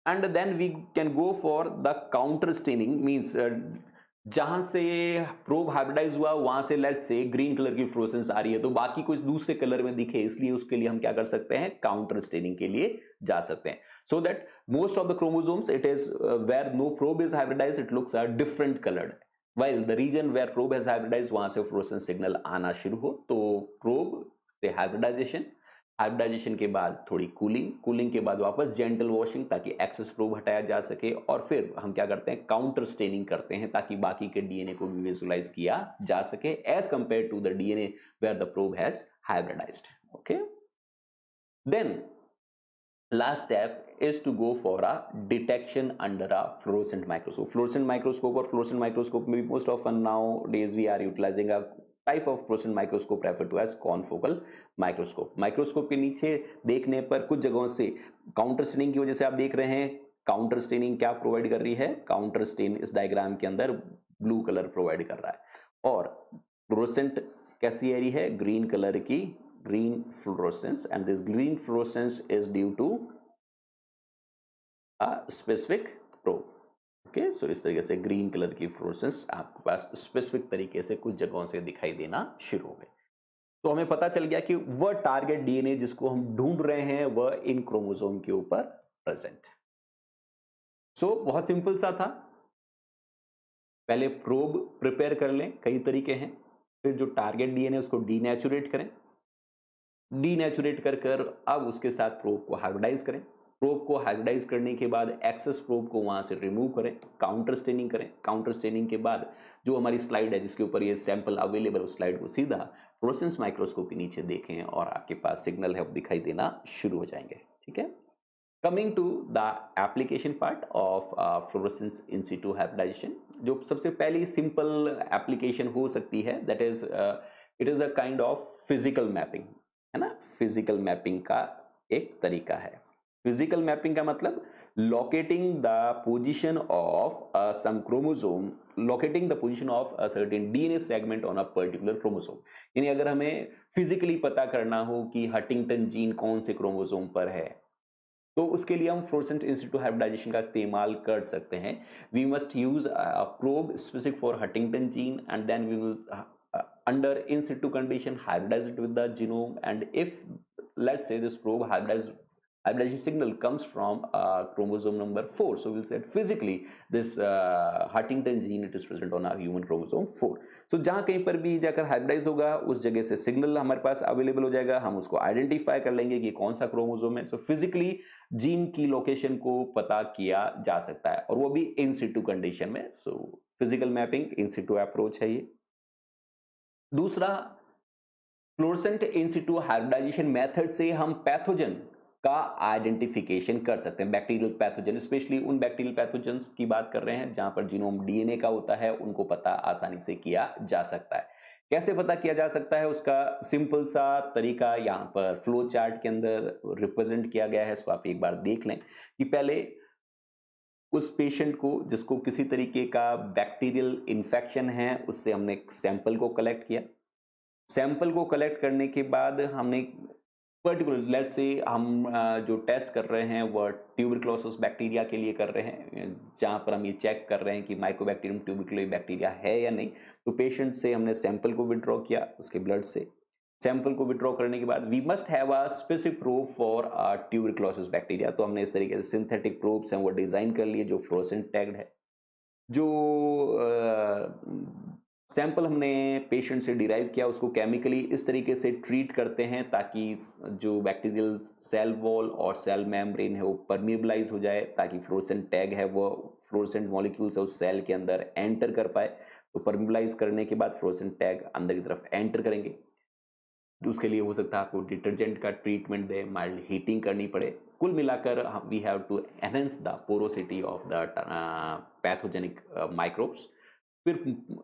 and then we can go for the counter staining, means जहां से प्रोब हाइब्रिडाइज हुआ वहां से लेट्स से ग्रीन कलर की फ्लोरेसेंस आ रही है तो बाकी कुछ दूसरे कलर में दिखे, इसलिए उसके लिए हम क्या कर सकते हैं, काउंटर स्टेनिंग के लिए जा सकते हैं। So that most of the chromosomes it is where no probe is hybridize it looks are different coloured, while the region where probe has hybridized वहां से फ्लोरेसेंस सिग्नल आना शुरू हो। तो प्रोब से हाइब्रिडाइजेशन के बाद थोड़ी कूलिंग के बाद वापस जेंटल वॉशिंग ताकि एक्सेस प्रोब हटाया जा सके, और फिर हम क्या करते हैं, काउंटर स्टेनिंग करते हैं ताकि बाकी के डीएनए को भी विजुअलाइज किया जा सके as compare to the DNA where the probe has hybridized. Okay, then last step is to go for a detection under a fluorescent microscope. Fluorescent microscope or fluorescent microscope maybe most often nowadays we are utilizing a type of fluorescent microscope referred to as confocal microscope. Microscope के नीचे देखने पर कुछ जगहों से counter staining की वजह से आप देख रहे हैं, काउंटर स्टेनिंग क्या प्रोवाइड कर रही है, काउंटर स्टेन इस डायग्राम के अंदर ब्लू कलर प्रोवाइड कर रहा है, और फ्लोरोसेंट कैसी आ रही है, ग्रीन कलर की, green fluorescence, and this green fluorescence is due to a specific probe. Okay, so इस तरीके से ग्रीन कलर की फ्लोरेसेंस आपके पास स्पेसिफिक तरीके से कुछ जगहों से दिखाई देना शुरू हो गए। तो हमें पता चल गया कि वह टारगेट डीएनए जिसको हम ढूंढ रहे हैं वह इन क्रोमोसोम के ऊपर प्रेजेंट है। सो बहुत सिंपल सा था, पहले प्रोब प्रिपेयर कर लें, कई तरीके हैं, फिर जो टारगेट डीएनए उसको डीनेचुरेट करें, डीनेचुरेट कर अब उसके साथ प्रोब को हाइब्रिडाइज करें, प्रोब को हाइब्रिडाइज करने के बाद एक्सेस प्रोब को वहां से रिमूव करें, काउंटर स्टेनिंग करें, काउंटर स्टेनिंग के बाद जो हमारी स्लाइड है जिसके ऊपर ये सैंपल अवेलेबल उस स्लाइड को सीधा फ्लोरेसेंस माइक्रोस्कोप के नीचे देखें और आपके पास सिग्नल है वो दिखाई देना शुरू हो जाएंगे। ठीक है, coming to the application part of fluorescence in situ hybridization, जो सबसे पहली सिंपल एप्लीकेशन हो सकती है that is it is a kind of physical mapping. है ना, फिजिकल मैपिंग का एक तरीका है। फिजिकल मैपिंग का मतलब locating the position of some chromosome, locating the position of a certain DNA segment on a particular chromosome. यानी अगर हमें फिजिकली पता करना हो कि हंटिंगटन जीन कौन से क्रोमोसोम पर है, तो उसके लिए हम फ्लोरोसेंट इन सिटू हाइब्रिडाइजेशन का इस्तेमाल कर सकते हैं। We must use a probe specific for Huntington gene and then we will under in situ condition hybridize it with the genome, and if let's say this probe hybridization signal comes from chromosome number 4, so we'll say physically this Huntington gene it is present on a human chromosome 4. so जहां कहीं पर भी जाकर hybridise होगा उस जगह से signal हमारे पास अवेलेबल हो जाएगा, हम उसको आइडेंटिफाई कर लेंगे कि कौन सा क्रोमोसोम है। सो फिजिकली जीन की लोकेशन को पता किया जा सकता है और वो भी इन सिटू कंडीशन में। सो फिजिकल मैपिंग इन सिटू अप्रोच है ये। दूसरा, fluorescent in situ hybridisation method से हम पैथोजन का आइडेंटिफिकेशन कर सकते हैं, बैक्टीरियल पैथोजन, स्पेशली उन बैक्टीरियल पैथोजन्स की बात कर रहे हैं जहां पर जीनोम डीएनए का होता है, उनको पता आसानी से किया जा सकता है। कैसे पता किया जा सकता है, उसका सिंपल सा तरीका यहाँ पर फ्लो चार्ट के अंदर रिप्रेजेंट किया गया है। इसको आप एक बार देख लें कि पहले उस पेशेंट को जिसको किसी तरीके का बैक्टीरियल इन्फेक्शन है उससे हमने सैंपल को कलेक्ट किया। सैंपल को कलेक्ट करने के बाद हमने पर्टिकुलर लेट्स से हम जो टेस्ट कर रहे हैं वह ट्यूबरक्लोसिस बैक्टीरिया के लिए कर रहे हैं, जहां पर हम ये चेक कर रहे हैं कि माइकोबैक्टीरियम ट्यूबरक्लोई बैक्टीरिया है या नहीं। तो पेशेंट से हमने सैंपल को विड्रॉ किया उसके ब्लड से। सैंपल को विड्रॉ करने के बाद we must have a specific probe for tuberculosis bacteria. तो हमने इस तरीके से सिंथेटिक प्रोब्स हैं वो डिजाइन कर लिए जो फ्लोरोसेंट टैग्ड है। जो सैंपल हमने पेशेंट से डिराइव किया उसको केमिकली इस तरीके से ट्रीट करते हैं ताकि जो बैक्टीरियल सेल वॉल और सेल मेम्ब्रेन है वो परमिएबलाइज हो जाए, ताकि फ्लोरोसेंट टैग है वो फ्लोरोसेंट मॉलिक्यूल्स है उस सेल के अंदर एंटर कर पाए। तो परमिएबलाइज करने के बाद फ्लोरोसेंट टैग अंदर की तरफ एंटर करेंगे। तो उसके लिए हो सकता है आपको डिटर्जेंट का ट्रीटमेंट दे, माइल्ड हीटिंग करनी पड़े। कुल मिलाकर we have to enhance the porosity of the pathogenic microbes. फिर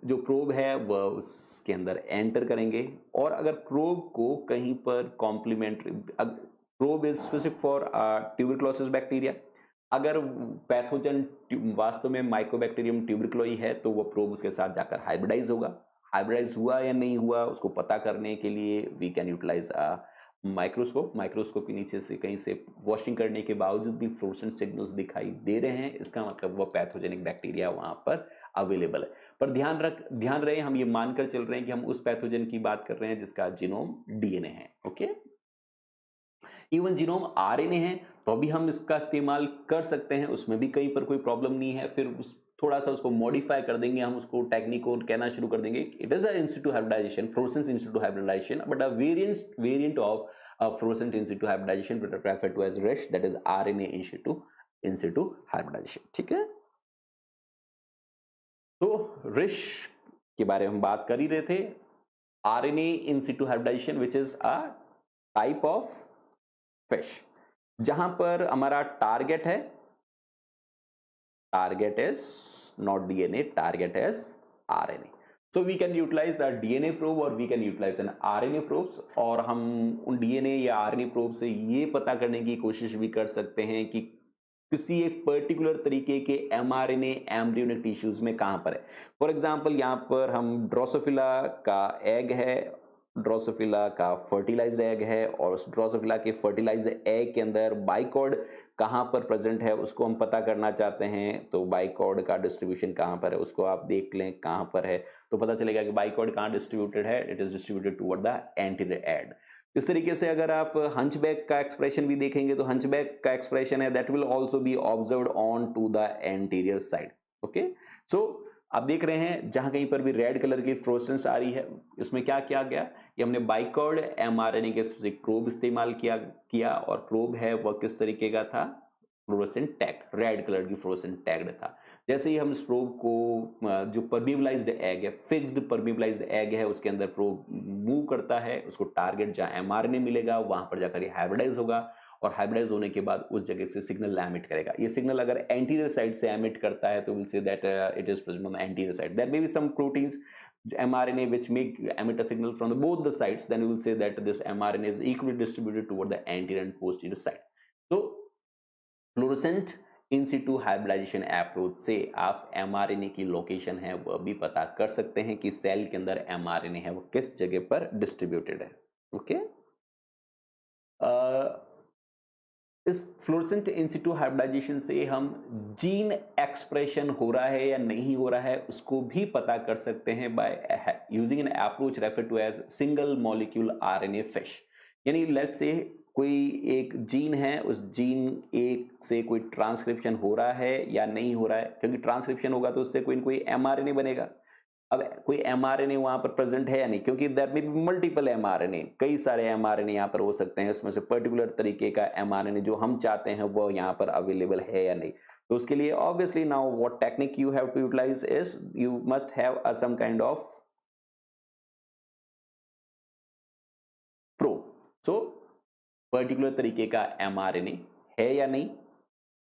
जो प्रोब है वह उसके अंदर एंटर करेंगे और अगर प्रोब को कहीं पर complementary, probe is specific for tuberculosis bacteria, अगर पैथोजन वास्तव में माइकोबैक्टीरियम ट्यूबरक्लोई है तो वह प्रोब उसके साथ जाकर हाइब्रिडाइज होगा। हाइब्रिडाइज हुआ या नहीं हुआ उसको पता करने के लिए we can utilize microscope. Microscope के नीचे से कहीं से वॉशिंग करने के बावजूद भी फ्लोरोसेंट सिग्नल्स दिखाई दे रहे हैं, इसका मतलब वह पैथोजेनिक बैक्टीरिया वहां पर अवेलेबल है। पर ध्यान रहे हम ये मानकर चल रहे हैं कि हम उस पैथोजन की बात कर रहे हैं जिसका जीनोम डीएनए है। ओके, इवन जीनोम आरएनए है तो भी हम इसका इस्तेमाल कर सकते हैं, उसमें भी कहीं पर कोई प्रॉब्लम नहीं है। फिर थोड़ा सा उसको मॉडिफाई कर देंगे, हम उसको टेक्निक को कहना शुरू कर देंगे it is a in situ hybridisation, fluorescence in situ hybridisation, but a variant of fluorescent in situ hybridisation referred to as RISH, that is RNA in situ hybridisation. ठीक है, तो रिश के बारे में हम बात कर ही रहे थे। RNA in situ hybridization which is a type of FISH, जहां पर हमारा टारगेट है, target is not DNA, target is RNA. So we can utilize a DNA probe or we can utilize an RNA probes, और हम उन DNA या RNA probe से ये पता करने की कोशिश भी कर सकते हैं कि किसी एक पर्टिकुलर तरीके के mRNA एम्ब्रियोनिक टिश्यूज में कहां पर है। फॉर एग्जांपल यहाँ पर हम ड्रोसोफिला का एग है, ड्रोसोफिला का फर्टिलाइज्ड एग है और उस ड्रोसोफिला के फर्टिलाइज्ड एग के अंदर बाइकॉर्ड कहां पर प्रेजेंट है उसको हम पता करना चाहते हैं। तो बाइकॉर्ड का डिस्ट्रीब्यूशन कहां पर है उसको आप देख लें कहां पर है, तो पता चलेगा कि बाइकॉर्ड कहां डिस्ट्रीब्यूटेड है, it is distributed toward the anterior end. इस तरीके से अगर आप हंचबैक का एक्सप्रेशन भी देखेंगे तो हंचबैक का एक्सप्रेशन है that will also be observed on to the anterior side. Okay, so आप देख रहे हैं जहां कहीं पर भी रेड कलर की फ्लोरोसेंस आ रही है, इसमें क्या किया गया कि हमने बाइकॉर्ड एमआरएनए के स्पेसिफिक प्रोब इस्तेमाल किया और प्रोब है वह किस तरीके का था, फ्लोरोसेंट टैग्ड, रेड कलर की फ्लोरोसेंट टैग्ड था। जैसे ही हम इस प्रोब को जो परमिएबलाइज्ड एग है, फिक्स्ड परमिएबलाइज्ड एग है, उसके अंदर प्रोब मूव करता है, उसको टारगेट जहां एमआरएनए मिलेगा वहां पर जाकर ये हाइब्रिडाइज होगा और हाइब्रिडाइज होने के बाद उस जगह से सिग्नल एमिट करेगा। ये सिग्नल अगर एंटीरियर साइड से एमिट करता है तो will say that it is present on the anterior side. There may be some proteins mRNA which make emit a signal from both the sides, then we will say that this mRNA is equally distributed toward the anterior and posterior side. So fluorescent in situ hybridization approach से आप mRNA की location है वह भी पता कर सकते हैं कि सेल के अंदर mRNA है वो किस जगह पर डिस्ट्रीब्यूटेड है। ओके, इस फ्लोरोसेंट इन सिटू हाइब्रिडाइजेशन से हम जीन एक्सप्रेशन हो रहा है या नहीं हो रहा है उसको भी पता कर सकते हैं by using an approach refer to as single molecule RNA FISH. यानी लेट्स से कोई एक जीन है, उस जीन एक से कोई ट्रांसक्रिप्शन हो रहा है या नहीं हो रहा है, क्योंकि ट्रांसक्रिप्शन होगा तो उससे कोई न कोई एमआरएनए बनेगा। अब कोई एमआरएनए वहां पर प्रेजेंट है या नहीं, क्योंकि दैट में बी मल्टीपल एमआरएनए, कई सारे एमआरएनए यहां पर हो सकते हैं, उसमें से पर्टिकुलर तरीके का एमआरएनए जो हम चाहते हैं वो यहां पर अवेलेबल है या नहीं। तो उसके लिए obviously now what technique you have to utilize is you must have some kind of probe. So particular तरीके का एमआरएनए है या नहीं,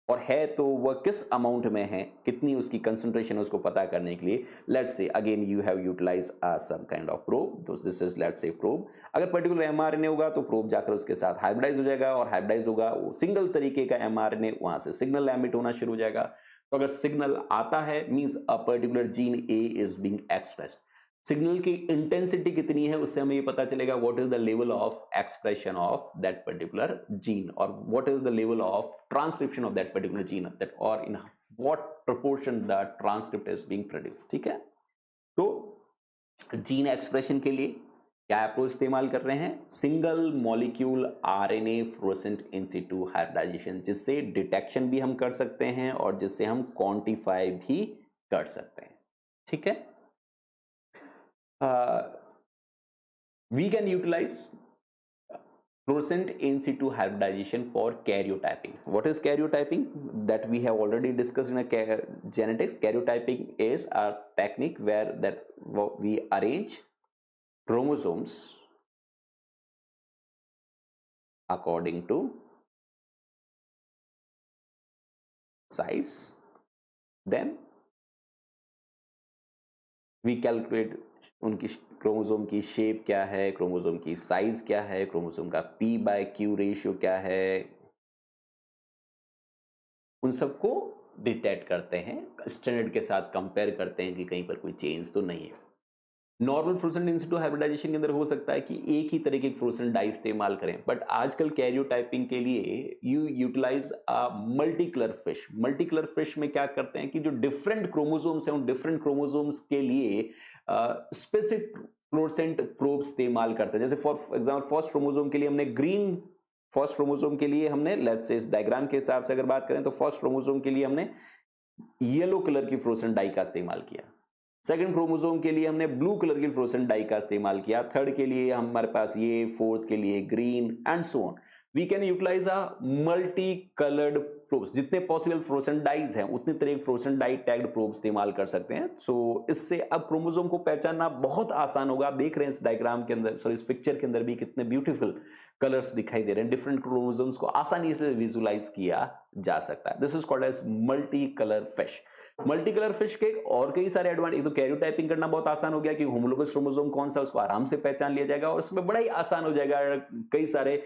और है तो वह किस अमाउंट में है, कितनी उसकी कंसंट्रेशन है उसको पता करने के लिए let's say again you have utilize some kind of probe. This is let's say probe. अगर पर्टिकुलर एमआरएनए होगा तो प्रोब जाकर उसके साथ हाइब्रिडाइज हो जाएगा, और हाइब्रिडाइज होगा वो सिंगल तरीके का एमआरएनए, वहां से सिग्नल एमिट होना शुरू हो जाएगा। तो अगर सिग्नल आता है means a particular gene A is being expressed. Signal की इंटेंसिटी कितनी है उससे हमें ये पता चलेगा what is the level of expression of that particular gene, और what is the level of transcription of that particular gene, that और in what proportion the transcript is being produced. ठीक है, तो जीन एक्सप्रेशन के लिए क्या approach इस्तेमाल कर रहे हैं, single molecule RNA fluorescent in situ hybridisation, जिससे डिटेक्शन भी हम कर सकते हैं और जिससे हम क्वांटिफाई भी कर सकते हैं। ठीक है, we can utilize fluorescent in situ hybridization for karyotyping. What is karyotyping? That we have already discussed in a genetics. Karyotyping is a technique where that we arrange chromosomes according to size. Then we calculate उनकी chromosome की shape क्या है, chromosome की size क्या है, chromosome का p/q ratio क्या है, उन सबको डिटेक्ट करते हैं, स्टैंडर्ड के साथ कंपेयर करते हैं कि कहीं पर कोई चेंज तो नहीं है। Normal fluorescent in situ hybridisation के अंदर हो सकता है कि एक ही तरह के फ्लोरोसेंट डाई इस्तेमाल करें, बट आजकल कैरियोटाइपिंग के लिए you utilize a multi colour FISH. Multi colour FISH में क्या करते हैं कि जो डिफरेंट क्रोमोसोम्स हैं उन डिफरेंट क्रोमोसोम्स के लिए स्पेसिफिक फ्लोरोसेंट प्रोब इस्तेमाल करते हैं। जैसे फॉर एग्जाम्पल फर्स्ट क्रोमोसोम के लिए हमने ग्रीन, फर्स्ट क्रोमोसोम के लिए हमने लेट्स से इस डायग्राम के हिसाब से अगर बात करें तो फर्स्ट क्रोमोसोम के लिए हमने येलो कलर की फ्लोरोसेंट डाई का इस्तेमाल किया, सेकंड क्रोमोसोम के लिए हमने ब्लू कलर की फ्लोरोसेंट डाई का इस्तेमाल किया, थर्ड के लिए हमारे पास ये, फोर्थ के लिए green and so on. We can utilize a multi coloured probes. जितने पॉसिबल फ्लोरोसेंट डाइज हैं उतने तरह फ्लोरोसेंट डाई टैग्ड प्रोब इस्तेमाल कर सकते हैं। सो इससे अब क्रोमोसोम को पहचानना बहुत आसान होगा। आप देख रहे हैं इस डायग्राम के अंदर, सॉरी इस पिक्चर के अंदर भी कितने ब्यूटीफुल कलर्स दिखाई दे रहे हैं। डिफरेंट क्रोमोसोम्स को आसानी से विजुलाइज किया जा सकता है। This is called as multi colour FISH. Multi colour FISH के और कई सारे एडवांटेज, एक तो कैरियोटाइपिंग करना बहुत आसान हो गया कि होमोलोगस क्रोमोसोम कौन सा उसको आराम से पहचान लिया जाएगा, और इसमें बड़ा ही आसान हो जाएगा कई सारे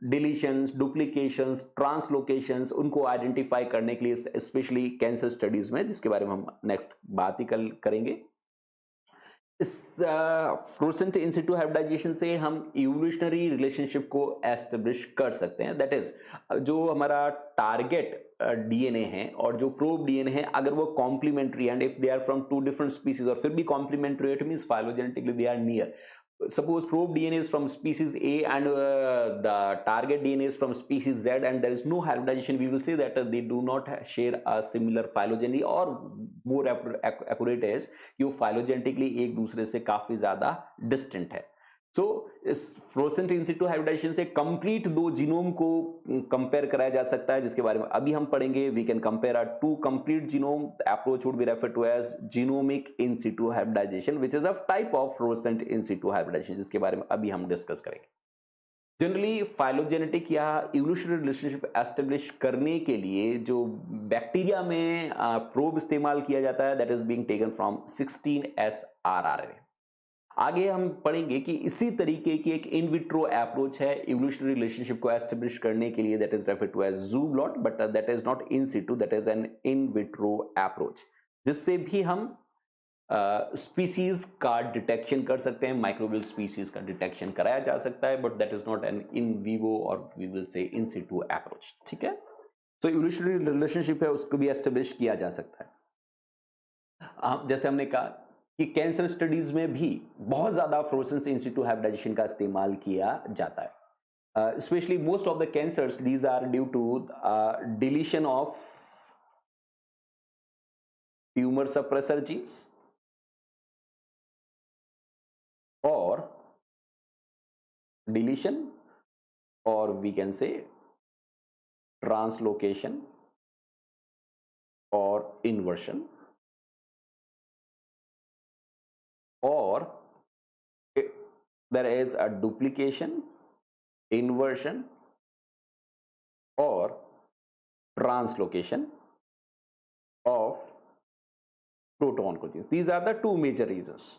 डिलीशंस, डुप्लीकेशंस, ट्रांसलोकेशंस उनको आइडेंटिफाई करने के लिए, स्पेशली कैंसर स्टडीज में, जिसके बारे में हम नेक्स्ट बात ही कल करेंगे। इस फ्लोरोसेंट इन सिटू हाइब्रिडाइजेशन से हम इवोल्यूशनरी रिलेशनशिप को एस्टेब्लिश कर सकते हैं। दैट इज जो हमारा टारगेट डीएनए है और जो प्रोब डीएनए है, अगर वो complementary and if they are from two different species, और फिर भी complementary, it means phylogenetically they are near. Suppose probe DNA is from species A and the target DNA is from species Z, and there is no hybridization, we will say that they do not share a similar phylogeny, or more accurate is कि वो phylogenetically एक दूसरे से काफी ज्यादा distant है। सो इस fluorescent in situ hybridization से कंप्लीट दो जीनोम को कंपेयर कराया जा सकता है, जिसके बारे में अभी हम पढ़ेंगे। We can compare a two complete genome. Approach would be referred to as genomic in situ hybridization, which is a type of fluorescent in situ hybridization, जिसके बारे में अभी हम डिस्कस करेंगे। जनरली फाइलोजेनेटिक या इवोल्यूशनरी रिलेशनशिप एस्टेब्लिश करने के लिए जो बैक्टीरिया में प्रोब इस्तेमाल किया जाता है that is being taken from 16S RRNA। आगे हम पढ़ेंगे कि इसी तरीके की एक इन विट्रो अप्रोच है इवोल्यूशनरी रिलेशनशिप को एस्टेब्लिश करने के लिए that is referred to as zoo blot, but that is not in situ, that is an in vitro approach, जिससे भी हम स्पीसीज का डिटेक्शन कर सकते हैं, माइक्रोबियल स्पीसीज का डिटेक्शन कराया जा सकता है, but that is not an in vivo और we will say in situ approach. ठीक है, तो इवोल्यूशनरी रिलेशनशिप है उसको भी एस्टेब्लिश किया जा सकता है। जैसे हमने कहा कि कैंसर स्टडीज में भी बहुत ज्यादा फ्लोरेसेंस इन सिटू हाइब्रिडाइजेशन का इस्तेमाल किया जाता है। Specially most of the cancers these are due to deletion of tumour suppressor genes or deletion, or we can say translocation or inversion, or there is a duplication, inversion or translocation of proto-oncogenes. These are the two major reasons.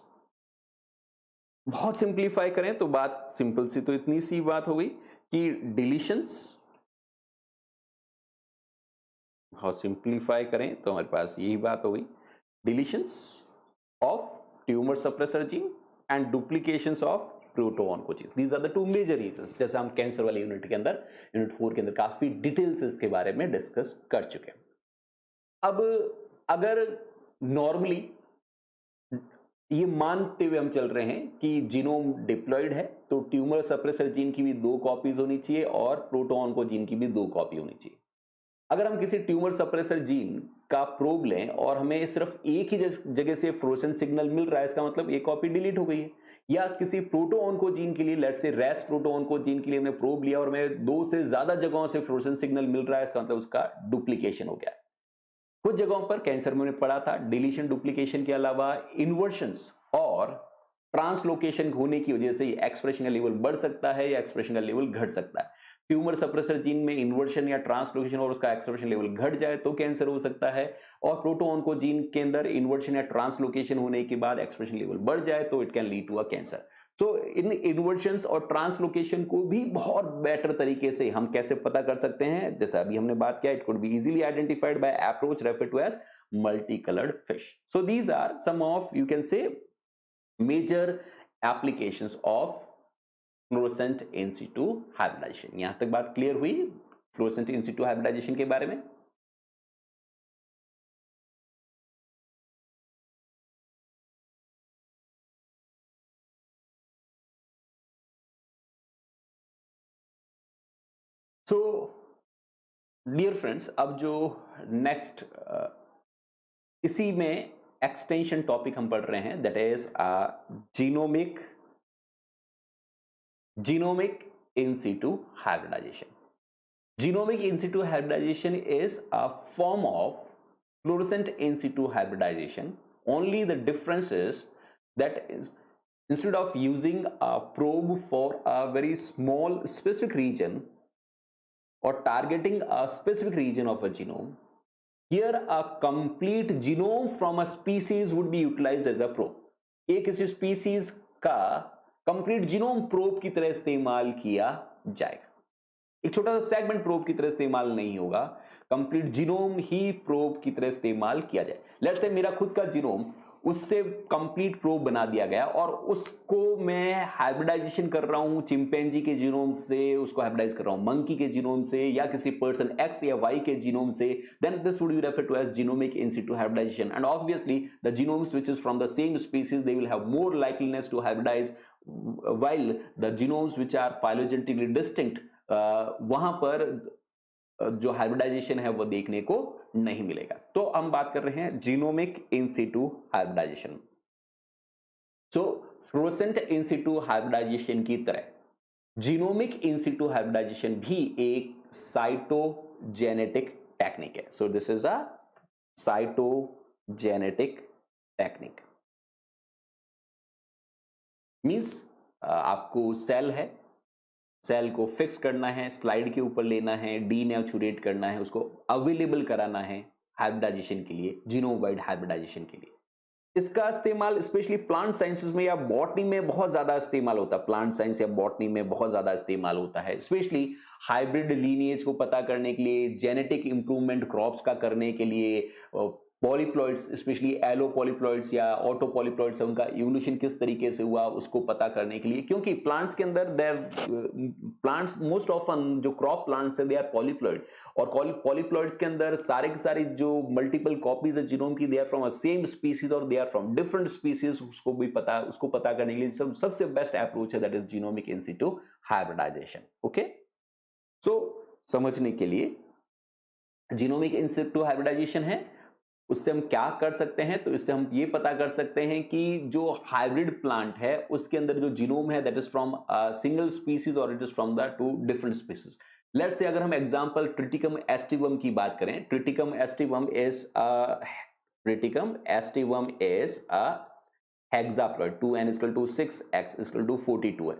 बहुत simplify करें तो बात simple सी तो इतनी सी बात हो गई कि डिलीशंस, बहुत सिंप्लीफाई करें तो हमारे पास यही बात हो गई, deletions of tumour suppressor gene and duplications of proto-oncogenes, these are the two major reasons. जैसे हम कैंसर वाले यूनिट के अंदर यूनिट 4 के अंदर काफी डिटेल्स इसके बारे में डिस्कस कर चुके हैं। अब अगर नॉर्मली ये मानते हुए हम चल रहे हैं कि जीनोम डिप्लॉयड है तो ट्यूमर सप्रेसर जीन की भी 2 कॉपीज होनी चाहिए और प्रोटो-ऑन्कोजीन की भी 2 कॉपी होनी चाहिए। अगर हम किसी ट्यूमर सप्रेसर जीन का प्रोब लें और हमें सिर्फ एक ही जगह से फ्लोरेसेंस सिग्नल मिल रहा है, इसका मतलब एक कॉपी डिलीट हो गई है। या किसी प्रोटो-ऑन्कोजीन के लिए, लेट्स से रेस प्रोटो-ऑन्कोजीन के लिए हमने प्रोब लिया और हमें 2 से ज्यादा जगहों से फ्लोरेसेंस सिग्नल मिल रहा है, इसका मतलब उसका डुप्लीकेशन हो गया है। कुछ जगहों पर कैंसर में पढ़ा था डिलीशन डुप्लीकेशन के अलावा इन्वर्शंस और ट्रांसलोकेशन होने की वजह से एक्सप्रेशन का लेवल बढ़ सकता है या एक्सप्रेशन का लेवल घट सकता है। ट्यूमर सप्रेसर जीन में इन्वर्शन या ट्रांसलोकेशन और उसका एक्सप्रेशन लेवल घट जाए तो कैंसर हो सकता है, और प्रोटो-ऑन्कोजीन के अंदर इन्वर्शन या ट्रांसलोकेशन होने के बाद एक्सप्रेशन लेवल बढ़ जाए तो it can lead to a cancer. तो इन इन्वर्शंस और ट्रांसलोकेशन को भी बहुत बेटर तरीके से हम कैसे पता कर सकते हैं, जैसा अभी हमने बात किया, it could be easily identified by approach referred to as multicolored fish. So these are some of, you can say, major applications of fluorescent in situ hybridization. यहां तक बात क्लियर हुई fluorescent in situ hybridization के बारे में? So dear friends, अब जो next इसी में एक्सटेंशन टॉपिक हम पढ़ रहे हैं that is genomic in situ hybridization. Genomic in situ hybridization is a form of fluorescent in situ hybridization. Only the difference is that instead of using a probe for a very small specific region or targeting a specific region of a genome, here a complete genome from a species would be utilized as a probe. एक किसी species का complete genome probe की तरह इस्तेमाल किया जाएगा, एक छोटा सा सेगमेंट प्रोब की तरह इस्तेमाल नहीं होगा, कंप्लीट जीनोम ही प्रोब की तरह इस्तेमाल किया जाए। लेट्स से मेरा खुद का जीनोम, उससे कंप्लीट प्रोब बना दिया गया और उसको मैं हाइब्रिडाइजेशन कर रहा हूं चिंपैंजी के जीनोम से, उसको हाइब्रिडाइज कर रहा हूं मंकी के जीनोम से या किसी पर्सन एक्स या वाई के जीनोम से, then this would be referred to as genomic in situ hybridisation. And obviously the genomes which is from the same species they will have more likeliness to hybridise, while the genomes which are phylogenetically distinct वहां पर जो hybridisation है वो देखने को नहीं मिलेगा। तो हम बात कर रहे हैं genomic in situ hybridisation. So fluorescent in situ hybridisation की तरह जीनोमिक इन सिटू हाइब्रिडाइजेशन भी एक साइटोजेनेटिक टेक्निक है। So this is a cytogenetic technique. Means आपको सेल है, सेल को फिक्स करना है, स्लाइड के ऊपर लेना है, डीनेचुरेट करना है, उसको अवेलेबल कराना है हाइब्रिडाइजेशन के लिए, जीनोम वाइड हाइब्रिडाइजेशन के लिए। इसका इस्तेमाल स्पेशली प्लांट साइंसेस में या बॉटनी में बहुत ज्यादा इस्तेमाल होता है। प्लांट साइंस या बॉटनी में बहुत ज्यादा इस्तेमाल होता है, स्पेशली हाइब्रिड लीनिएज को पता करने के लिए, जेनेटिक इंप्रूवमेंट क्रॉप्स का करने के लिए, पॉलीप्लॉइड्स स्पेशली एलो पॉलीप्लॉइड्स या ऑटो पॉलीप्लॉइड्स, उनका इवोल्यूशन किस तरीके से हुआ उसको पता करने के लिए। क्योंकि प्लांट्स के अंदर प्लांट्स मोस्ट ऑफन जो क्रॉप प्लांट्स है दे आर पॉलीप्लॉइड, और पॉलीप्लॉइड्स के अंदर सारे के सारे जो मल्टीपल कॉपीज है जीनोम की, they are from a same species और they are from different species. उसको पता करने के लिए सबसे बेस्ट अप्रोच है that is genomic in situ hybridisation. Okay, so समझने के लिए जीनोमिक इन सिटू हाइब्रिडाइजेशन है, उससे हम क्या कर सकते हैं, तो इससे हम ये पता कर सकते हैं कि जो हाइब्रिड प्लांट है उसके अंदर जो जीनोम है that is from single species और it is from the two different species. Let's say अगर हम एग्जांपल ट्रिटिकम एस्टिवम की बात करें, triticum aestivum is a hexaploid, 2n = 6, x = 42 है।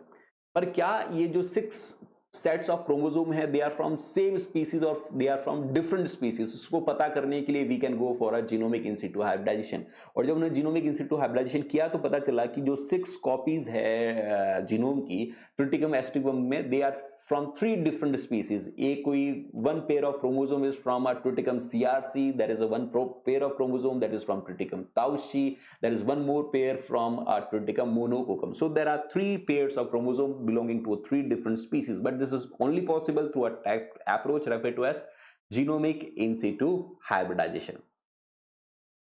पर क्या ये जो 6 सेट्स ऑफ क्रोमोसोम है they are from same species और they are from different species? उसको पता करने के लिए we can go for a genomic in situ hybridisation. और जब हमने जीनोमिक इन सिटू हाइब्रिडाइजेशन किया तो पता चला कि जो 6 कॉपीज है जीनोम की ट्रिटिकम एस्टिवम में, they are from 3 different species. एक कोई 1 pair of chromosome is from a triticum CRC, that is a 1 pair of chromosome that is from triticum tauschii, there is one more pair from Triticum monococcum. So there are 3 pairs of chromosome belonging to 3 different species, but this is only possible through a approach referred to as genomic in situ hybridization.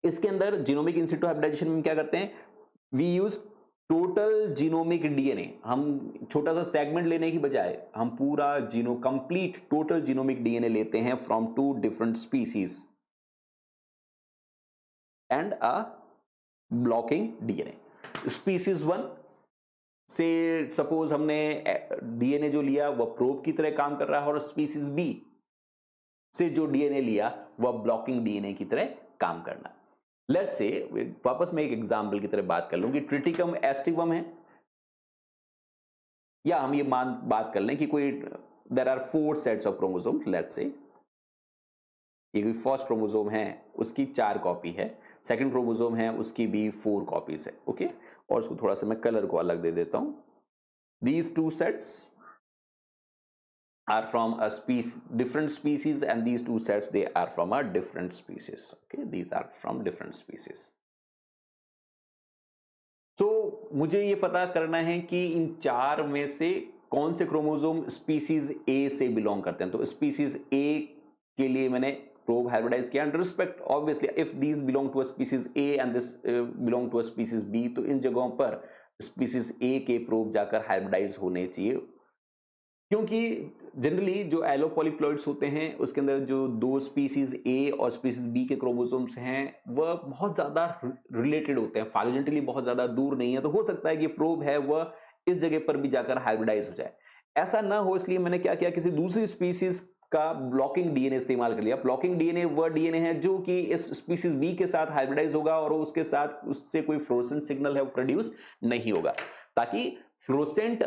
इसके अंदर genomic in situ hybridization में क्या करते हैं, we use total genomic DNA. हम छोटा सा segment लेने की बजाय हम पूरा कंप्लीट टोटल जीनोमिक डीएनए लेते हैं from 2 different species and a blocking DNA. Species 1 से सपोज हमने डीएनए जो लिया वह प्रोब की तरह काम कर रहा है, और स्पीसीज बी से जो डीएनए लिया वह ब्लॉकिंग डीएनए की तरह काम करना। लेट्स से वापस मैं एक एग्जांपल की तरह बात कर लूं कि ट्रिटिकम एस्टिवम है, या हम ये बात कर लें कि कोई there are 4 sets of chromosome. Let's say ये फर्स्ट क्रोमोसोम है उसकी 4 कॉपी है, सेकंड क्रोमोसोम है उसकी भी 4 कॉपीज है। ओके, और उसको थोड़ा सा मैं कलर को अलग दे देता हूं। These 2 sets are from a different species, and these 2 sets they are from a different species. Okay, these are from different species. तो मुझे ये पता करना है कि इन 4 में से कौन से क्रोमोसोम स्पीसीज ए से बिलोंग करते हैं। तो स्पीसीज ए के लिए मैंने प्रोब हाइब्रिडाइज किया, and respect obviously if these belong to a species A and this belong to a species B, तो इन जगहों पर स्पीसीज ए के प्रोब जाकर हाइब्रिडाइज होने चाहिए। क्योंकि जनरली जो एलो पॉलीप्लॉइड्स होते हैं उसके अंदर जो 2 स्पीसीज ए और स्पीसीज बी के क्रोमोसोम्स हैं वह बहुत ज्यादा रिलेटेड होते हैं, फाइलोजेनेटिकली बहुत ज्यादा दूर नहीं है, तो हो सकता है कि प्रोब है वह इस जगह पर भी जाकर हाइब्रिडाइज हो जाए। ऐसा ना हो इसलिए मैंने क्या किया, किसी दूसरी स्पीसीज का ब्लॉकिंग डीएनए इस्तेमाल कर लिया। ब्लॉकिंग डीएनए वह डीएनए है जो कि इस स्पीसीज बी के साथ हाइब्रिडाइज होगा और उसके साथ उससे कोई फ्लोरोसेंट सिग्नल है वो प्रोड्यूस नहीं होगा, ताकि फ्लोरोसेंट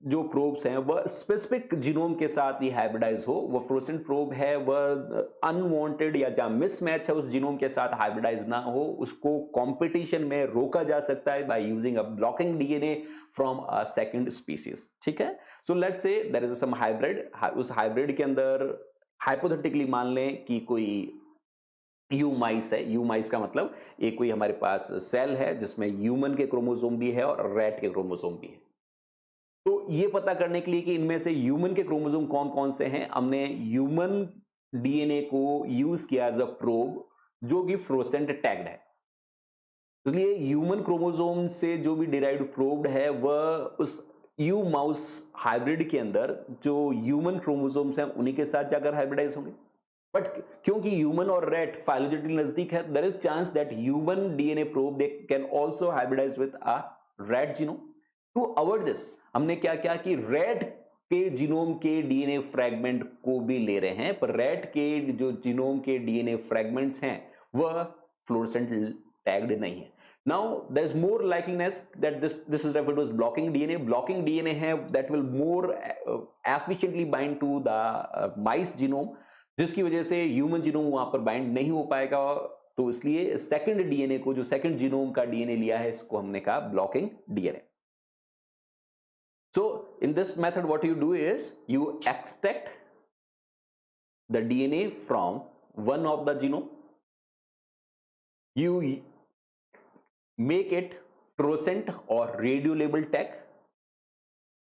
जो प्रोब्स हैं वह स्पेसिफिक जीनोम के साथ ही हाइब्रिडाइज हो। वह फ्लोरोसेंट प्रोब है वह अनवांटेड या जहां मिसमैच है उस जीनोम के साथ हाइब्रिडाइज ना हो, उसको कंपटीशन में रोका जा सकता है by using a blocking DNA from a second species. ठीक है, so let's say there is some hybrid, उस हाइब्रिड के अंदर हाइपोथेटिकली मान लें कि कोई यू माइस है। यू माइस का मतलब एक कोई हमारे पास सेल है जिसमें ह्यूमन के क्रोमोसोम भी है और रैट के क्रोमोसोम भी है। तो ये पता करने के लिए कि इनमें से ह्यूमन के क्रोमोसोम कौन कौन से हैं, हमने ह्यूमन डीएनए को यूज किया एज अ प्रोब जो कि फ्लोरोसेंट टैग्ड है। इसलिए ह्यूमन क्रोमोसोम से जो भी डिराइव्ड प्रोब है वह उस यू माउस हाइब्रिड के अंदर जो ह्यूमन क्रोमोसोम्स हैं उन्हीं के साथ जाकर हाइब्रिडाइज होंगे। बट क्योंकि ह्यूमन और रेट फाइलोजेनेटिकली नजदीक है, there is chance that human DNA probe they can also hybridize with a rat genome. To avoid this हमने क्या किया कि रेट के जीनोम के डीएनए फ्रैगमेंट को भी ले रहे हैं, पर रेट के जो जीनोम के डीएनए फ्रैगमेंट्स हैं वह फ्लोरोसेंट टैग्ड नहीं है. Now there is more likeliness that this is referred to as blocking DNA. Blocking DNA है that will more efficiently bind to the mice genome, जिसकी वजह से ह्यूमन जीनोम वहां पर बाइंड नहीं हो पाएगा. तो इसलिए सेकंड डीएनए को, जो सेकंड जीनोम का डीएनए लिया है, इसको हमने कहा blocking DNA. So in this method what you do is you extract the DNA from one of the genome, you make it fluorescent or radiolabel tag,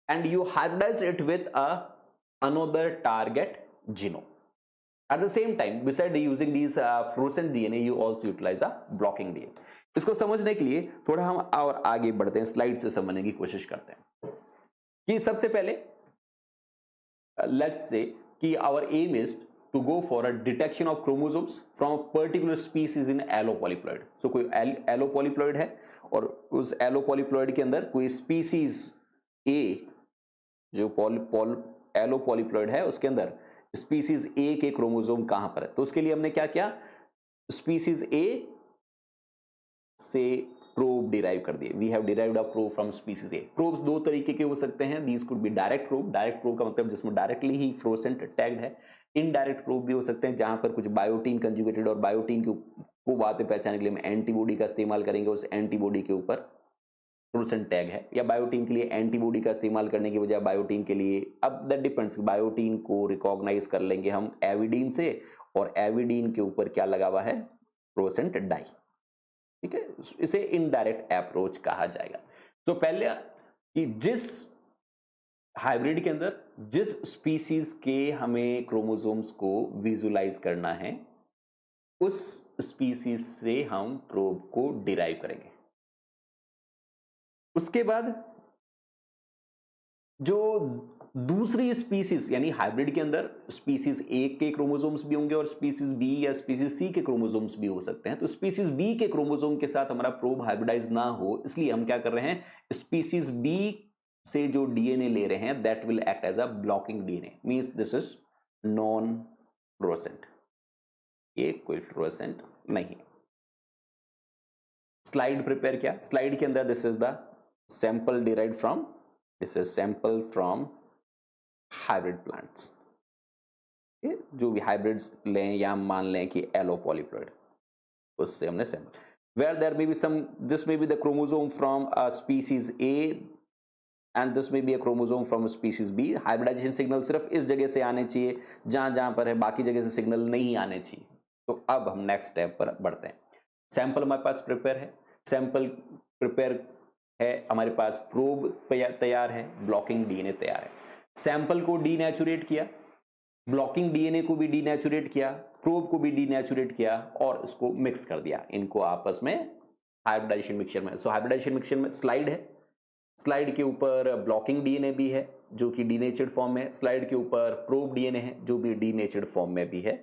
and you hybridize it with another target genome. At the same time, besides using these fluorescent DNA, you also utilize a blocking DNA. इसको समझने के लिए थोड़ा हम और आगे बढ़ते हैं, स्लाइड से समझने की कोशिश करते हैं कि सबसे पहले लेट्स से कि our aim is to go for a detection of chromosomes from a particular species in allopolyploid. So कोई एलोपॉलीप्लॉइड है और उस एलोपॉलीप्लॉइड के अंदर कोई स्पीसीज ए, जो एलोपॉलीप्लॉइड है उसके अंदर स्पीसीज ए के क्रोमोसोम कहां पर है. तो उसके लिए हमने क्या किया, स्पीसीज ए से प्रोब डिराइव कर दिए. We have derived a probe from species A. Probes दो तरीके के हो सकते हैं. These could be direct probe. Direct probe का मतलब जिसमें डायरेक्टली ही फ्लोरोसेंट टैग्ड है. इनडायरेक्ट प्रोब भी हो सकते हैं जहां पर कुछ बायोटीन कंजुगेटेड, और बायोटीन को बाद में पहचानने के लिए हम एंटीबॉडी का इस्तेमाल करेंगे. उस एंटीबॉडी के ऊपर फ्लोरोसेंट टैग है, या बायोटीन के लिए एंटीबॉडी का इस्तेमाल करने की बजाय बायोटीन के लिए, अब दैट डिपेंड्स, बायोटीन को रिकॉग्नाइज कर लेंगे हम एविडीन से, और एविडीन के ऊपर क्या लगा हुआ है, फ्लोरोसेंट डाई. ठीक है, इसे इनडायरेक्ट अप्रोच कहा जाएगा. तो पहले कि जिस हाइब्रिड के अंदर जिस स्पीसीज के हमें क्रोमोसोम्स को विजुलाइज करना है, उस स्पीसीज से हम प्रोब को डिराइव करेंगे. उसके बाद जो दूसरी स्पीसीज, यानी हाइब्रिड के अंदर स्पीसीज ए के क्रोमोसोम्स भी होंगे और स्पीसीज बी या स्पीसीज सी के क्रोमोसोम्स भी हो सकते हैं. तो स्पीसीज बी के क्रोमोसोम के साथ हमारा प्रोब हाइब्रिडाइज ना हो, इसलिए हम क्या कर रहे हैं, स्पीसीज बी से जो डीएनए ले रहे हैं that will act as a blocking DNA. Means this is non fluorescent. ये कोई फ्लोरोसेंट नहीं. स्लाइड प्रिपेयर किया. स्लाइड के अंदर this is the sample derived from, this is sample from hybrid plants. जो भी हाइब्रिड्स लें या मान लें कि एलोपॉलीप्लॉइड, उससे हमने sample, where there may be some, this may be the chromosome from a species A and this may be a chromosome from species B. Hybridization signal सिर्फ इस जगह से आने चाहिए जहां जहां पर है, बाकी जगह से सिग्नल नहीं आने चाहिए. तो अब हम नेक्स्ट स्टेप पर बढ़ते हैं. सैंपल हमारे पास प्रिपेयर है, सैंपल प्रिपेयर है, हमारे पास प्रोब तैयार है, ब्लॉकिंग डीएनए तैयार है. सैंपल को डीनेचुरेट किया, ब्लॉकिंग डीएनए को भी डीनेचुरेट किया, प्रोब को भी डीनेचुरेट किया और इसको मिक्स कर दिया इनको आपस में हाइब्रिडाइजेशन मिक्सचर में. सो हाइब्रिडाइजेशन मिक्सचर में स्लाइड है, स्लाइड के ऊपर ब्लॉकिंग डीएनए भी है जो कि डीनेचर्ड फॉर्म में, स्लाइड के ऊपर प्रोब डीएनए है जो भी डीनेचर्ड फॉर्म में भी है.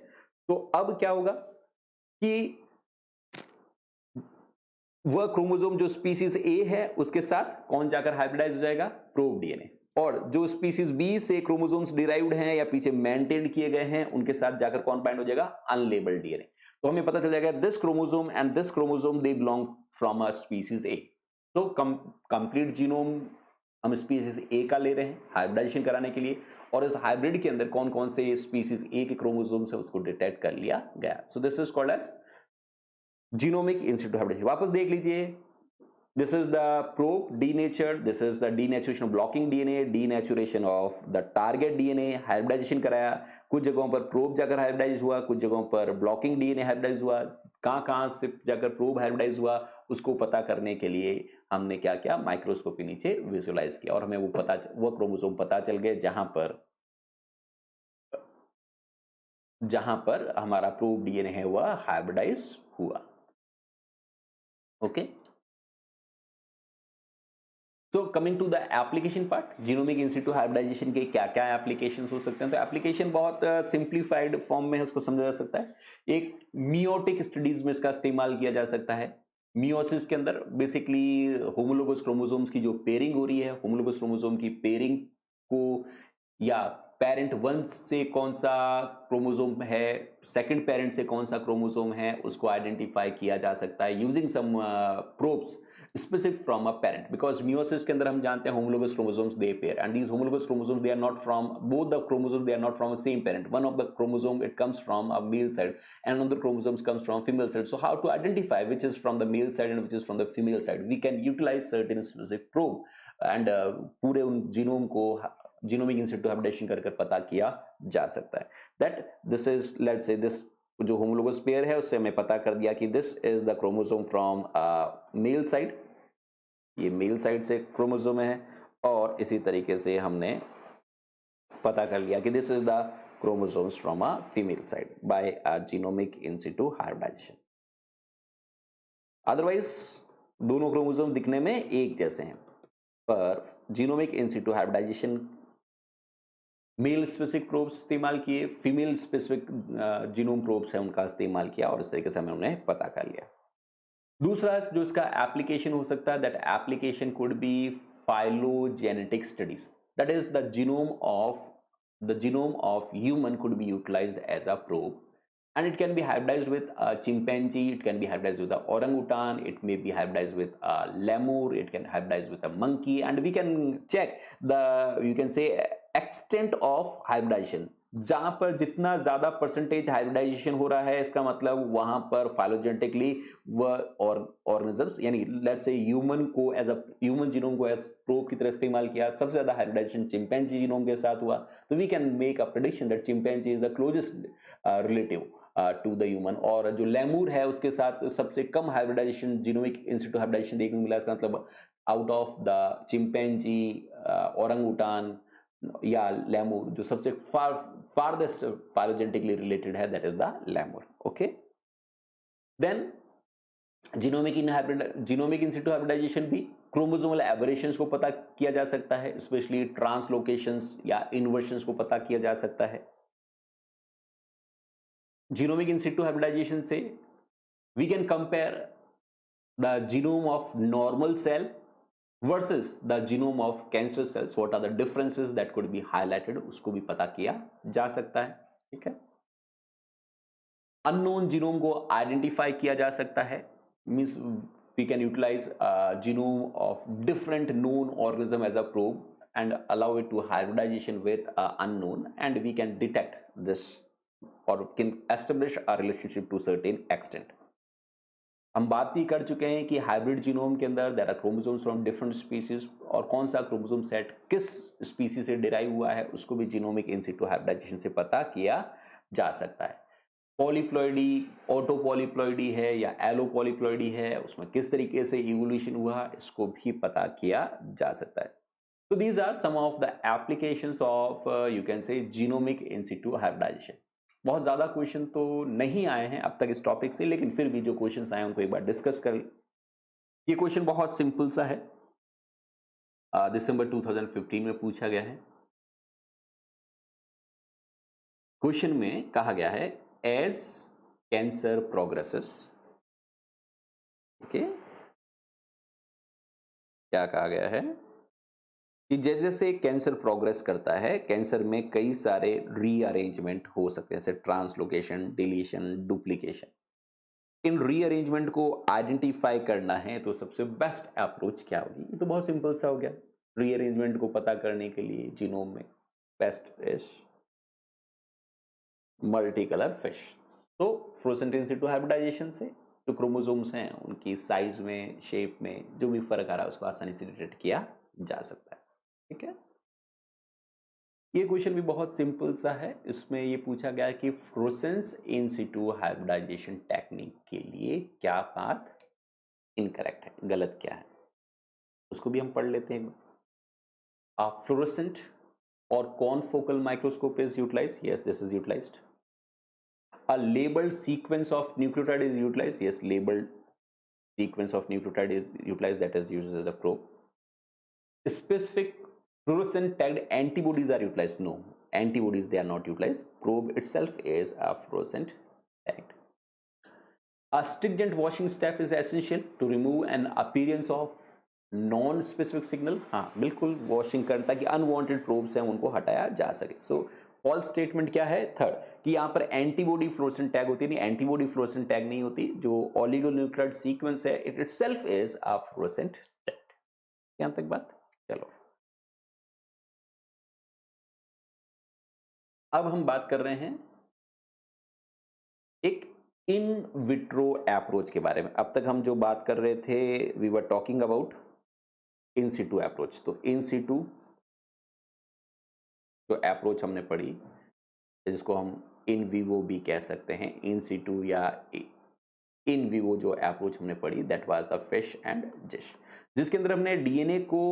तो अब क्या होगा कि वह क्रोमोसोम जो स्पीसीज ए है उसके साथ कौन जाकर हाइब्रिडाइज हो जाएगा, प्रोब डीएनए. और जो स्पीसीज बी से क्रोमोसोम्स डिराइव्ड हैं या पीछे मेंटेन किए गए हैं, उनके साथ जाकर कौन बाइंड हो जाएगा, अनलेबल्ड डीएनए. तो हमें पता चल जाएगा this chromosome and this chromosome they belong from a species A. तो कंप्लीट जीनोम हम स्पीसीज ए का ले रहे हैं हाइब्रिडाइजेशन कराने के लिए, और इस हाइब्रिड के अंदर कौन कौन से स्पीसीज ए के क्रोमोसोम्स है उसको डिटेक्ट कर लिया गया. So this is called as genomic in situ hybridization. वापस देख लीजिए, this is the probe denatured, this is the denaturation of blocking DNA, denaturation of the target DNA, hybridization कराया. कुछ जगहों पर प्रोब जाकर हाइब्रिडाइज हुआ, कुछ जगहों पर ब्लॉकिंग डीएनए हाइब्रिडाइज हुआ. कहां से जाकर प्रोब हाइब्रिडाइज हुआ उसको पता करने के लिए हमने क्या किया, माइक्रोस्कोप के नीचे विजुलाइज किया, और हमें वो क्रोमोसोम पता चल गए जहां पर हमारा प्रोब डीएनए है वह हाइब्रिडाइज हुआ. Okay, so coming to the application part, genomic in situ hybridization के क्या क्या एप्लीकेशंस हो सकते हैं. तो एप्लीकेशन बहुत सिंप्लीफाइड फॉर्म में है, उसको समझा जा सकता है. एक मियोटिक स्टडीज में इसका इस्तेमाल किया जा सकता है. मियोसिस के अंदर बेसिकली होमोलोगस क्रोमोसोम्स की जो पेयरिंग हो रही है, होमोलोगस क्रोमोसोम की पेयरिंग को या पेरेंट वन से कौन सा क्रोमोसोम है, सेकंड पेरेंट से कौन सा क्रोमोसोम है, उसको आइडेंटिफाई किया जा सकता है using some probes specific from a parent, because meiosis के अंदर हम जानते हैं homologous chromosomes they pair, and these homologous chromosomes they are not from, both the chromosomes they are not from the same parent. One of the chromosome it comes from a male side and another chromosomes comes from female side. So how to identify which is from the male side and which is from the female side? We can utilize certain specific probe and पूरे उन genome को genomic in situ hybridisation कर पता किया जा सकता है. That this is, let's say this जो होमोलोगस पेयर है उससे हमें पता कर दिया कि this is the chromosome from male side, ये मेल साइड से क्रोमोसोम है, और इसी तरीके से हमने पता कर लिया कि this is the chromosomes from a female side by a genomic in situ hybridisation. Otherwise दोनों क्रोमोसोम दिखने में एक जैसे हैं, पर genomic in situ hybridisation male specific probes इस्तेमाल किए, फीमेल स्पेसिफिक जीनोम प्रोब्स है उनका इस्तेमाल किया, और इस तरीके से हमें उन्हें पता कर लिया. दूसरा जो इसका एप्लीकेशन हो सकता है, that application could be phylogenetic studies, that is the genome of human could be utilized as a probe, and it can be hybridized with a chimpanzee, it can be hybridized with a orangutan, it may be hybridized with a lemur, it can hybridize with a monkey, and we can check the, you can say, extent of hybridization. जहां पर जितना ज्यादा percentage hybridisation हो रहा है, इसका मतलब वहां पर फाइलोजेनेटिकली और ऑर्गेनिजम्स, यानी लेट्स से ह्यूमन को एज अ ह्यूमन जीनोम को एज प्रोब की तरह इस्तेमाल किया, सबसे ज्यादा हाइब्रिडाइजेशन चिंपैंजी जीनोम के साथ हुआ, तो we can make a prediction that chimpanzee is the closest relative to the human. और जो लेमूर है उसके साथ सबसे कम hybridization, genomic in situ hybridization देखने को मिला, इसका मतलब out of the chimpanzee, orangutan या लेमूर, जो सबसे farthest phylogenetically related है, that is the lemur. Okay, then genomic in situ hybridization भी क्रोमोसोमल एबरेशंस को पता किया जा सकता है, स्पेशली ट्रांसलोकेशंस या इन्वर्शंस को पता किया जा सकता है. जीनोमिक इन सिटू हाइब्रिडाइजेशन से we can compare the genome of normal cell versus the genome of cancer cells. What are the differences that could be highlighted, उसको भी पता किया जा सकता है. ठीक है, अननोन जीनोम को आइडेंटिफाई किया जा सकता है, means we can utilize genome of different known organism as a probe and allow it to hybridization with unknown, and we can detect this or can establish a relationship to certain extent. हम बात ही कर चुके हैं कि hybrid genome के अंदर there are chromosomes from different species, और कौन सा क्रोमोसोम सेट किस स्पीसीज से डिराइव हुआ है उसको भी जीनोमिक इन सिटू हाइब्रिडाइजेशन से पता किया जा सकता है. पॉलीप्लॉइडी, ऑटोपॉलीप्लॉइडी है या एलोपॉलीप्लॉइडी है, उसमें किस तरीके से इवोल्यूशन हुआ, इसको भी पता किया जा सकता है. तो these are some of the applications of you can say genomic in situ hybridization. बहुत ज़्यादा क्वेश्चन तो नहीं आए हैं अब तक इस टॉपिक से, लेकिन फिर भी जो क्वेश्चंस आए हैं उनको एक बार डिस्कस कर. ये क्वेश्चन बहुत सिंपल सा है, दिसंबर 2015 में पूछा गया है. क्वेश्चन में कहा गया है एज कैंसर प्रोग्रेसेस, ओके, क्या कहा गया है कि जैसे जैसे कैंसर प्रोग्रेस करता है, कैंसर में कई सारे रीअरेंजमेंट हो सकते हैं, जैसे ट्रांसलोकेशन, डिलीशन, डुप्लीकेशन. इन रीअरेंजमेंट को आइडेंटिफाई करना है तो सबसे बेस्ट अप्रोच क्या होगी? ये तो बहुत सिंपल सा हो गया. रीअरेंजमेंट को पता करने के लिए जीनोम में best is multi colour fish. तो फ्लोरोसेंट इन सिटू हाइब्रिडाइजेशन से जो क्रोमोसोम्स हैं उनकी साइज में, शेप में जो भी फर्क आ रहा है उसको आसानी से डिटेक्ट किया जा सकता है. ठीक है, ये क्वेश्चन भी बहुत सिंपल सा है. इसमें ये पूछा गया है कि fluorescence in situ hybridization technique के लिए क्या बात इनकरेक्ट है, गलत क्या है, उसको भी हम पढ़ लेते हैं. फ्लोरोसेंट और confocal microscope is utilised. Yes, this is utilised. A labeled sequence of nucleotide is utilized. Yes, labeled sequence of nucleotide is utilized, that is used as a probe. Specific fluorescent tagged antibodies are utilized. No, antibodies they are not utilized. Probe itself is a fluorescent tagged. A stringent washing step is essential to remove an appearance of non specific signal, हाँ बिल्कुल washing करता है कि unwanted probes हैं उनको हटाया जा सके। सो फॉल्स स्टेटमेंट क्या है थर्ड, कि यहाँ पर एंटीबॉडी फ्लोरेसेंट टैग होती है, नहीं एंटीबॉडी फ्लोरेसेंट टैग नहीं होती, जो ओलिगोन्यूक्लियोटाइड सीक्वेंस है it itself is a fluorescent tag. यहां तक बात, चलो अब हम बात कर रहे हैं एक इन विट्रो अप्रोच के बारे में। अब तक हम जो बात कर रहे थे we were talking about in situ approach. तो इन सिटू जो अप्रोच हमने पढ़ी, जिसको हम इन विवो भी कह सकते हैं, इन सिटू या इन विवो जो अप्रोच हमने पढ़ी, that was the FISH and GISH, जिसके अंदर हमने डीएनए को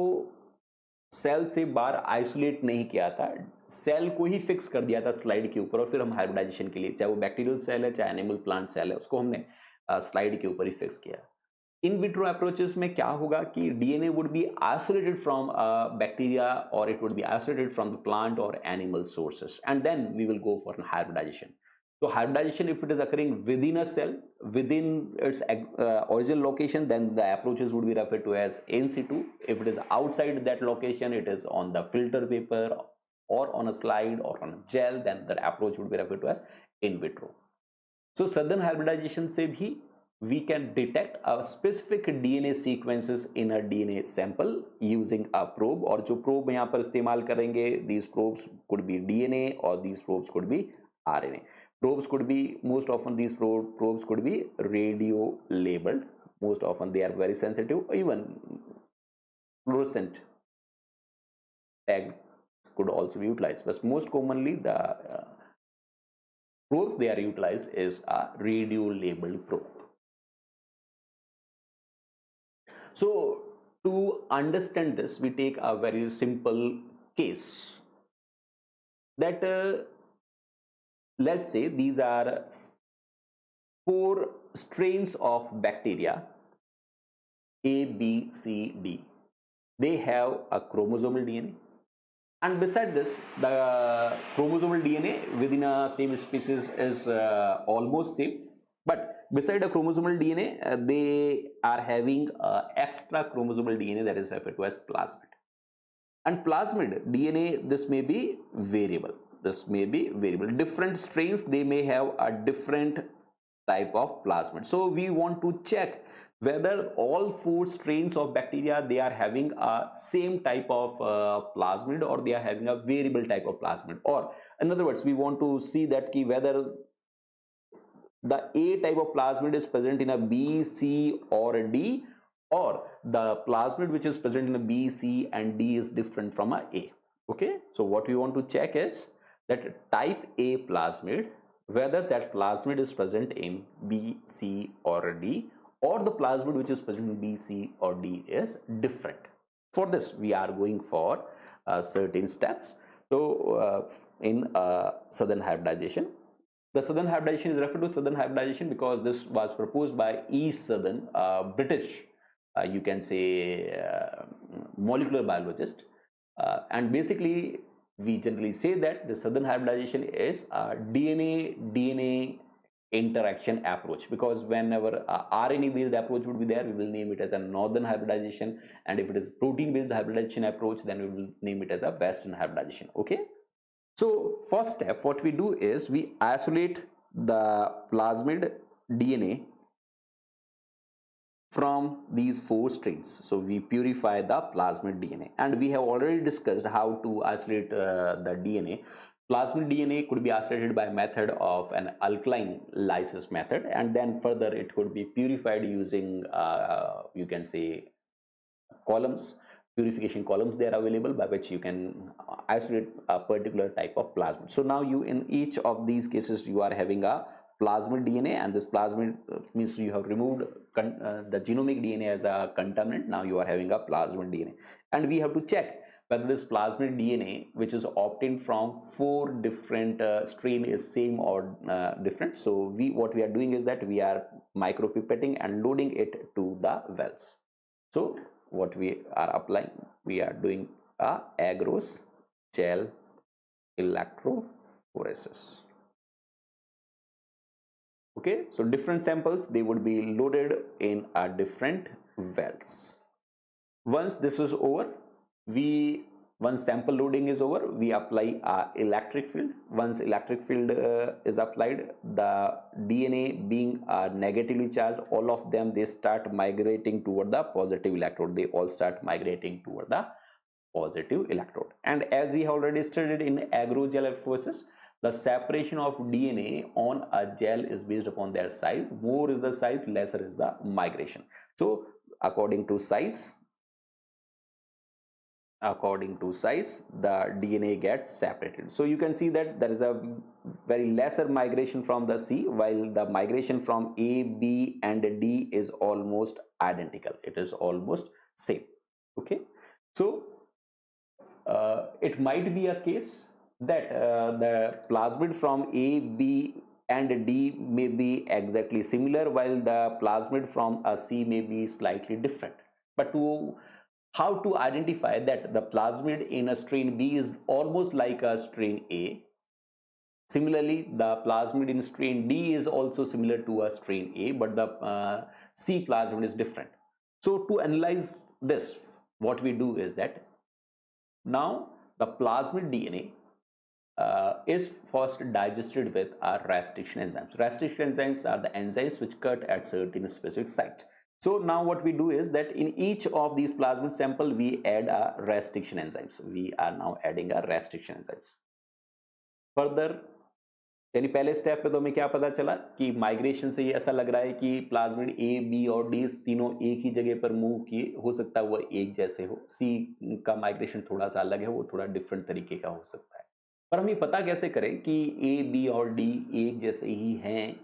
सेल से बाहर आइसोलेट नहीं किया था, सेल को ही फिक्स कर दिया था स्लाइड के ऊपर, और फिर हम हाइब्रिडाइजेशन के लिए, चाहे वो बैक्टीरियल सेल है चाहे एनिमल प्लांट सेल है, उसको हमने स्लाइड के ऊपर ही फिक्स किया। इन विट्रो अप्रोचेस में क्या होगा कि DNA would be isolated from bacteria और it would be isolated from the plant और animal sources, and then we will go for hybridization. So hybridization, if it is occurring within a cell, within its original location, then the approaches would be referred to as in situ. If it is outside that location, it is on the filter paper or on a slide or on a gel, then the approach would be referred to as in vitro. So southern hybridization से भी we can detect a specific DNA sequences in a DNA sample using a probe, और जो probe यहाँ पर इस्तेमाल करेंगे, these probes could be DNA or these probes could be RNA. Probes could be, most often these probes could be radio labeled, most often they are very sensitive, even fluorescent tag could also be utilized, but most commonly the probes they are utilized is a radio labeled probe. So to understand this, we take a very simple case that let's say these are 4 strains of bacteria A, B, C, D. They have a chromosomal DNA, and beside this the chromosomal DNA within a same species is almost same, but beside a chromosomal DNA they are having extra chromosomal DNA that is referred to as plasmid. And plasmid DNA, this may be variable, different strains they may have a different type of plasmid. So we want to check whether all 4 strains of bacteria they are having a same type of plasmid, or they are having a variable type of plasmid, or in other words we want to see that whether the A type of plasmid is present in a B, C or a D, or the plasmid which is present in a B, C and D is different from a A. Okay, so what we want to check is that type A plasmid, whether that plasmid is present in B, C or D, or the plasmid which is present in B, C or D is different. For this we are going for certain steps. So in southern hybridization, the southern hybridization is referred to southern hybridization because this was proposed by East Southern British, you can say molecular biologist, and basically we generally say that the southern hybridization is a DNA interaction approach, because whenever RNA based approach would be there, we will name it as a northern hybridization, and if it is protein based hybridization approach, then we will name it as a western hybridization. Okay. So first step what we do is we isolate the plasmid DNA from these 4 strains. So we purify the plasmid DNA, and we have already discussed how to isolate the DNA. Plasmid DNA could be isolated by method of an alkaline lysis method, and then further it could be purified using you can say columns, purification columns they are available by which you can isolate a particular type of plasmid. So now you, in each of these cases, you are having a plasmid DNA, and this plasmid means you have removed the genomic DNA as a contaminant. Now you are having a plasmid DNA, and we have to check whether this plasmid DNA which is obtained from 4 different strain is same or different. So what we are doing is that we are micropipetting and loading it to the wells. So what we are applying, we are doing a agarose gel electrophoresis. Okay, so different samples they would be loaded in a different wells. Once this is over, once sample loading is over, we apply electric field. Once electric field is applied, the DNA being negatively charged, all of them, they start migrating toward the positive electrode. They all start migrating toward the positive electrode. And as we already studied in agrogel electrophoresis, the separation of DNA on a gel is based upon their size. More is the size, lesser is the migration. So according to size, the DNA gets separated. So you can see that there is a very lesser migration from the C, while the migration from A, B and D is almost identical. It is almost same. Okay, so it might be a case that the plasmid from A, B and D may be exactly similar, while the plasmid from a C may be slightly different. But how to identify that the plasmid in a strain B is almost like a strain A? Similarly, the plasmid in strain D is also similar to a strain A, but the C plasmid is different. So to analyze this, what we do is that now the plasmid DNA is first digested with our restriction enzymes. Restriction enzymes are the enzymes which cut at certain specific sites. So now what we do is that in each of these plasmid sample we add a restriction enzymes. We are now adding a restriction enzymes. Further, यानी पहले step पे तो हमें क्या पता चला कि migration से ये ऐसा लग रहा है कि प्लाज्मिड ए, बी और डी तीनों एक ही जगह पर मूव किए, हो सकता है वो एक जैसे हो. सी का माइग्रेशन थोड़ा सा अलग है, वो थोड़ा डिफरेंट तरीके का हो सकता है. पर हम ये पता कैसे करें कि ए, बी और डी एक जैसे ही हैं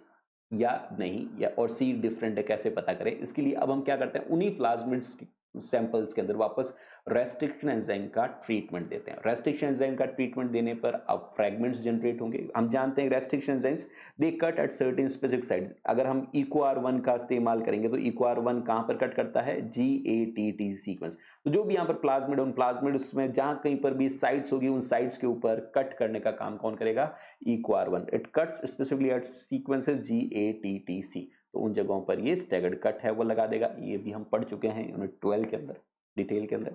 या नहीं, या और सी डिफरेंट है, कैसे पता करें? इसके लिए अब हम क्या करते हैं, उन्हीं प्लाज्मिड्स सैंपल्स के अंदर वापस रेस्ट्रिक्शन एंजाइम का ट्रीटमेंट देते हैं. रेस्ट्रिक्शन एंजाइम का ट्रीटमेंट देने पर अब फ्रैगमेंट्स जनरेट होंगे. हम जानते हैं restriction enzymes they cut at certain specific site. अगर हम EcoR1 का इस्तेमाल करेंगे तो EcoR1 कहां पर कट करता है? GATT sequence. तो जो भी यहां पर प्लाज्मिड, उन प्लाज्मिड्स में जहां कहीं पर भी साइट्स होगी, उन साइट्स के ऊपर कट करने का काम कौन करेगा? EcoR1. It cuts specifically at sequences GATTC. तो उन जगहों पर ये स्टैगर्ड कट है वो लगा देगा. ये भी हम पढ़ चुके हैं यूनिट 12 के अंदर डिटेल के अंदर.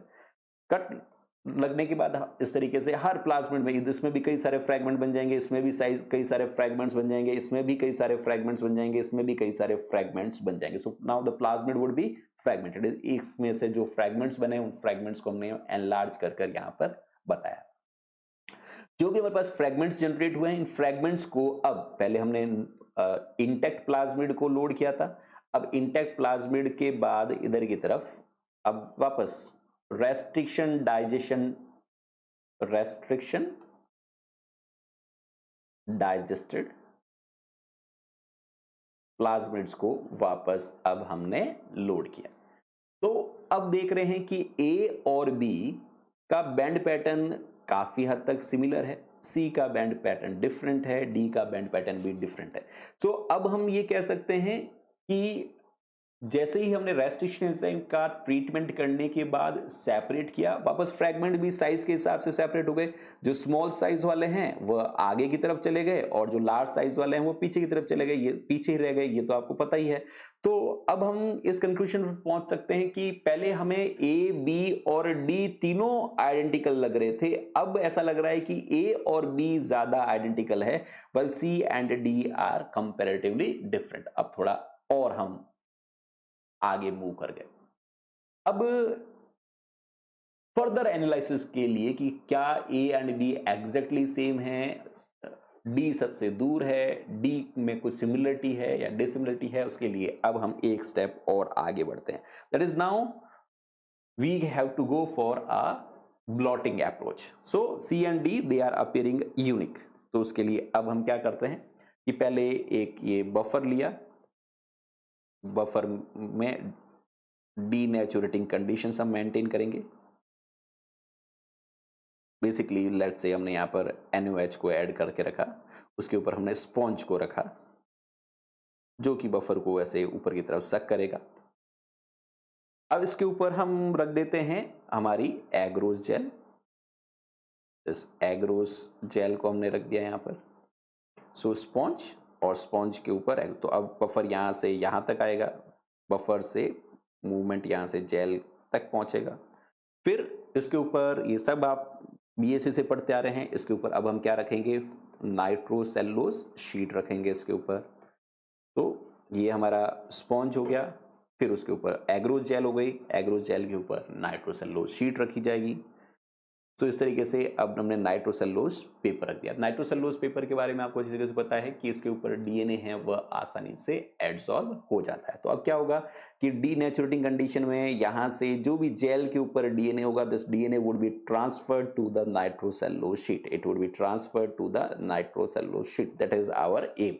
कट लगने के बाद इस तरीके से हर प्लाज्मिड में, इसमें भी कई सारे फ्रैगमेंट बन जाएंगे, इसमें भी साइज कई सारे फ्रैगमेंट्स बन जाएंगे, इसमें भी कई सारे फ्रैगमेंट्स बन जाएंगे, इसमें भी कई सारे फ्रैगमेंट्स बन जाएंगे. So now the plasmid would be fragmented. इसमें से जो फ्रैगमेंट्स बने उन फ्रैगमेंट्स को हमने एनलार्ज कर यहां पर बताया. जो भी हमारे पास फ्रैगमेंट्स जनरेट हुए हैं, इन फ्रैगमेंट्स को अब पहले हमने इंटैक्ट प्लाज्मिड को लोड किया था. अब इंटैक्ट प्लाज्मिड के बाद इधर की तरफ अब वापस रेस्ट्रिक्शन डाइजेस्टेड प्लाज्मिड्स को वापस अब हमने लोड किया. तो अब देख रहे हैं कि ए और बी का बैंड पैटर्न काफी हद तक सिमिलर है, सी का बैंड पैटर्न डिफरेंट है, डी का बैंड पैटर्न भी डिफरेंट है. सो अब हम ये कह सकते हैं कि जैसे ही हमने रेस्ट्रिक्शन एंजाइम का ट्रीटमेंट करने के बाद सेपरेट किया, वापस फ्रैगमेंट भी साइज के हिसाब से सेपरेट हो गए. जो स्मॉल साइज वाले हैं वो आगे की तरफ चले गए और जो लार्ज साइज वाले हैं वो पीछे की तरफ चले गए. ये पीछे ही रह गए, ये तो आपको पता ही है. तो अब हम इस कंक्लूजन पर पहुंच सकते हैं कि पहले हमें ए, बी और डी तीनों आइडेंटिकल लग रहे थे, अब ऐसा लग रहा है कि ए और बी ज्यादा आइडेंटिकल है, well C and D are comparatively different. अब थोड़ा और हम आगे मूव कर गए. अब फर्दर एनालिसिस के लिए कि क्या A and B exactly same है, डी सबसे दूर है, डी में कुछ सिमिलरिटी है या डिसिमिलरिटी है, उसके लिए अब हम एक स्टेप और आगे बढ़ते हैं. That is now we have to go for a blotting approach. So C and D they are appearing unique. तो उसके लिए अब हम क्या करते हैं कि पहले एक ये बफर लिया, बफर में डीनेचुरेटिंग कंडीशंस हम मेंटेन करेंगे. बेसिकली लेट्स से हमने यहां पर NaOH को ऐड करके रखा, उसके ऊपर हमने स्पॉन्ज को रखा जो कि बफर को ऐसे ऊपर की तरफ सक करेगा. अब इसके ऊपर हम रख देते हैं हमारी एग्रोस जेल. इस एग्रोस जेल को हमने रख दिया यहां पर. सो स्पॉन्ज और स्पॉन्ज के ऊपर तो अब बफर यहां से यहां तक आएगा, बफर से मूवमेंट यहां से जेल तक पहुंचेगा। फिर इसके ऊपर ये सब आप बीएससी से पढ़ते आ रहे हैं, इसके ऊपर अब हम क्या रखेंगे, नाइट्रोसेलुलोज शीट रखेंगे इसके ऊपर। तो ये हमारा स्पॉन्ज हो गया, फिर उसके ऊपर एग्रोज जेल हो गई, एग्रोज जेल के ऊपर नाइट्रोसेलुलोज शीट रखी जाएगी। तो इस तरीके से अब हमने नाइट्रोसेलुलोज पेपर रख दिया। नाइट्रोसेलुलोज पेपर के बारे में आपको अच्छी तरीके से पता है कि इसके ऊपर डीएनए है वह आसानी से एडसॉर्ब हो जाता है। तो अब क्या होगा कि डीनेचुरेटिंग कंडीशन में यहां से जो भी जेल के ऊपर डीएनए होगा, this DNA would be transferred to the nitrocellulose sheet, it would be transferred to the nitrocellulose sheet, that is our aim.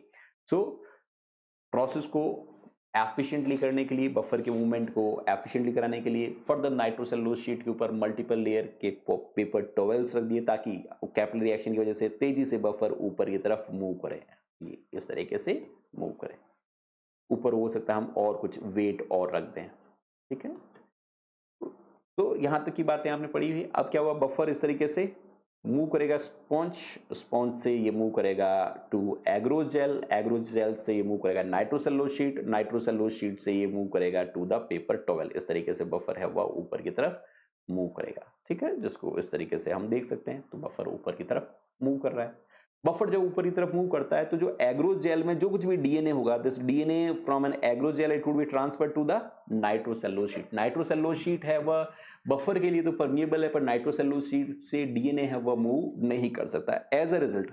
So process को एफिशिएंटली करने के लिए, बफर के मूवमेंट को एफिशिएंटली कराने के लिए फर्दर नाइट्रोसेलुलोज शीट के ऊपर मल्टीपल लेयर के पेपर टॉवेल्स रख दिए, ताकि कैपिलरी रिएक्शन की वजह से तेजी से बफर ऊपर की तरफ मूव करे, ये इस तरीके से मूव करे। ऊपर हो सकता है हम और कुछ वेट और रख दें, ठीक है। तो यहां तक की बातें आपने पढ़ी हुई। अब क्या हुआ, बफर इस तरीके से मूव करेगा, स्पॉन्ज, स्पॉन्ज से ये मूव करेगा to agarose gel, agarose gel से ये मूव करेगा नाइट्रोसेलुलोज शीट, नाइट्रोसेलुलोज शीट से ये मूव करेगा टू द पेपर टॉवेल। इस तरीके से बफर है वह ऊपर की तरफ मूव करेगा, ठीक है, जिसको इस तरीके से हम देख सकते हैं। तो बफर ऊपर की तरफ मूव कर रहा है। बफर जब ऊपर की तरफ मूव करता है तो जो एग्रोज जेल में जो कुछ भी डीएनए होगा, this DNA from an agarose gel it would be transferred to the nitrocellulose sheet. Nitrocellulose sheet है वह बफर के लिए तो परमिएबल है, पर नाइट्रोसेलुलोज शीट से डीएनए है वह मूव नहीं कर सकता। एज अ रिजल्ट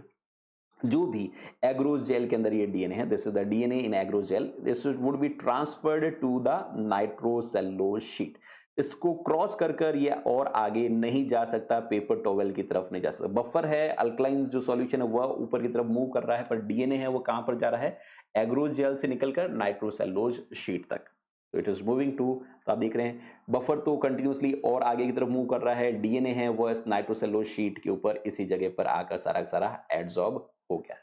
जो भी एग्रोज जेल के अंदर ये डीएनए है, this is the DNA in agarose gel, this would be transferred to the nitrocellulose sheet. इसको क्रॉस कर कर ये और आगे नहीं जा सकता, पेपर टॉवेल की तरफ नहीं जा सकता। बफर है, अल्कलाइन जो सॉल्यूशन है वह ऊपर की तरफ मूव कर रहा है, पर डीएनए है वो कहां पर जा रहा है, एग्रोज जेल से निकलकर नाइट्रोसेलुलोज शीट तक। तो इट इज मूविंग टू, तो आप देख रहे हैं बफर तो कंटिन्यूसली और आगे की तरफ मूव कर रहा है, डीएनए है वो नाइट्रोसेलुलोज शीट के ऊपर इसी जगह पर आकर सारा सारा एडसॉर्ब हो गया।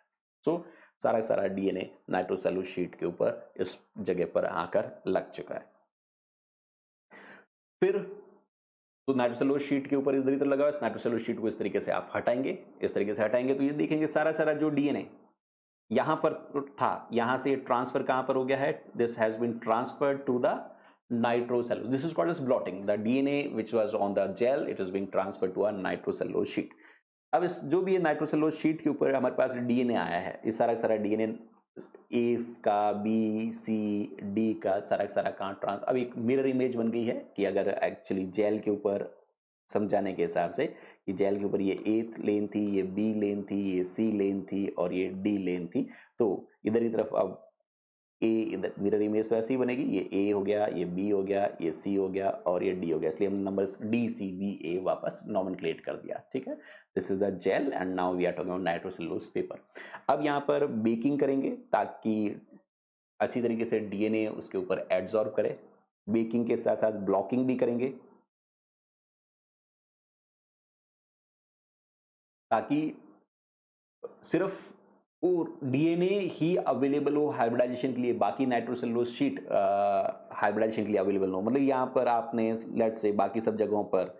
सो सारा सारा डीएनए नाइट्रोसेलुलोज शीट के ऊपर इस जगह पर आकर लग चुका है। फिर तो नाइट्रोसेलुलोज शीट के ऊपर इधर लगा हुआ है, नाइट्रोसेलुलोज शीट को इस तरीके से आप हटाएंगे, इस तरीके से हटाएंगे तो ये देखेंगे सारा सारा जो डीएनए यहां पर था, यहां से ट्रांसफर कहां पर हो गया है, this has been transferred to the nitrocellulose, this is called as blotting, the DNA which was on the gel it is being transferred to a nitrocellulose sheet. अब इस जो भी ये नाइट्रोसेलुलोज शीट के ऊपर हमारे पास डीएनए आया है, ये सारा सारा डीएनए ए का, बी, सी, डी का सारा सारा कहां ट्रांस, अब एक मिरर इमेज बन गई है कि अगर एक्चुअली जेल के ऊपर समझाने के हिसाब से कि जेल के ऊपर ये ए लेन थी, ये बी लेन थी, ये सी लेन थी और ये डी लेन थी, तो इधर की तरफ अब ए, इधर मिरर इमेज तो ऐसे ही बनेगी, ये ए हो गया, ये बी हो गया, ये सी हो गया और ये डी हो गया, इसलिए हम numbers D C B A वापस नॉमेनक्लेट कर दिया, ठीक है। This is the gel and now we are talking about nitrocellulose paper. अब यहाँ पर बेकिंग करेंगे ताकि अच्छी तरीके से डीएनए उसके ऊपर एडसॉर्ब करे, बेकिंग के साथ साथ ब्लॉकिंग भी करेंगे ताकि सिर्फ वो डीएनए ही अवेलेबल हो हाइब्रिडाइजेशन के लिए, बाकी नाइट्रोसेलुलोज शीट हाइब्रिडाइजेशन के लिए अवेलेबल हो। मतलब यहां पर आपने लेट से बाकी सब जगहों पर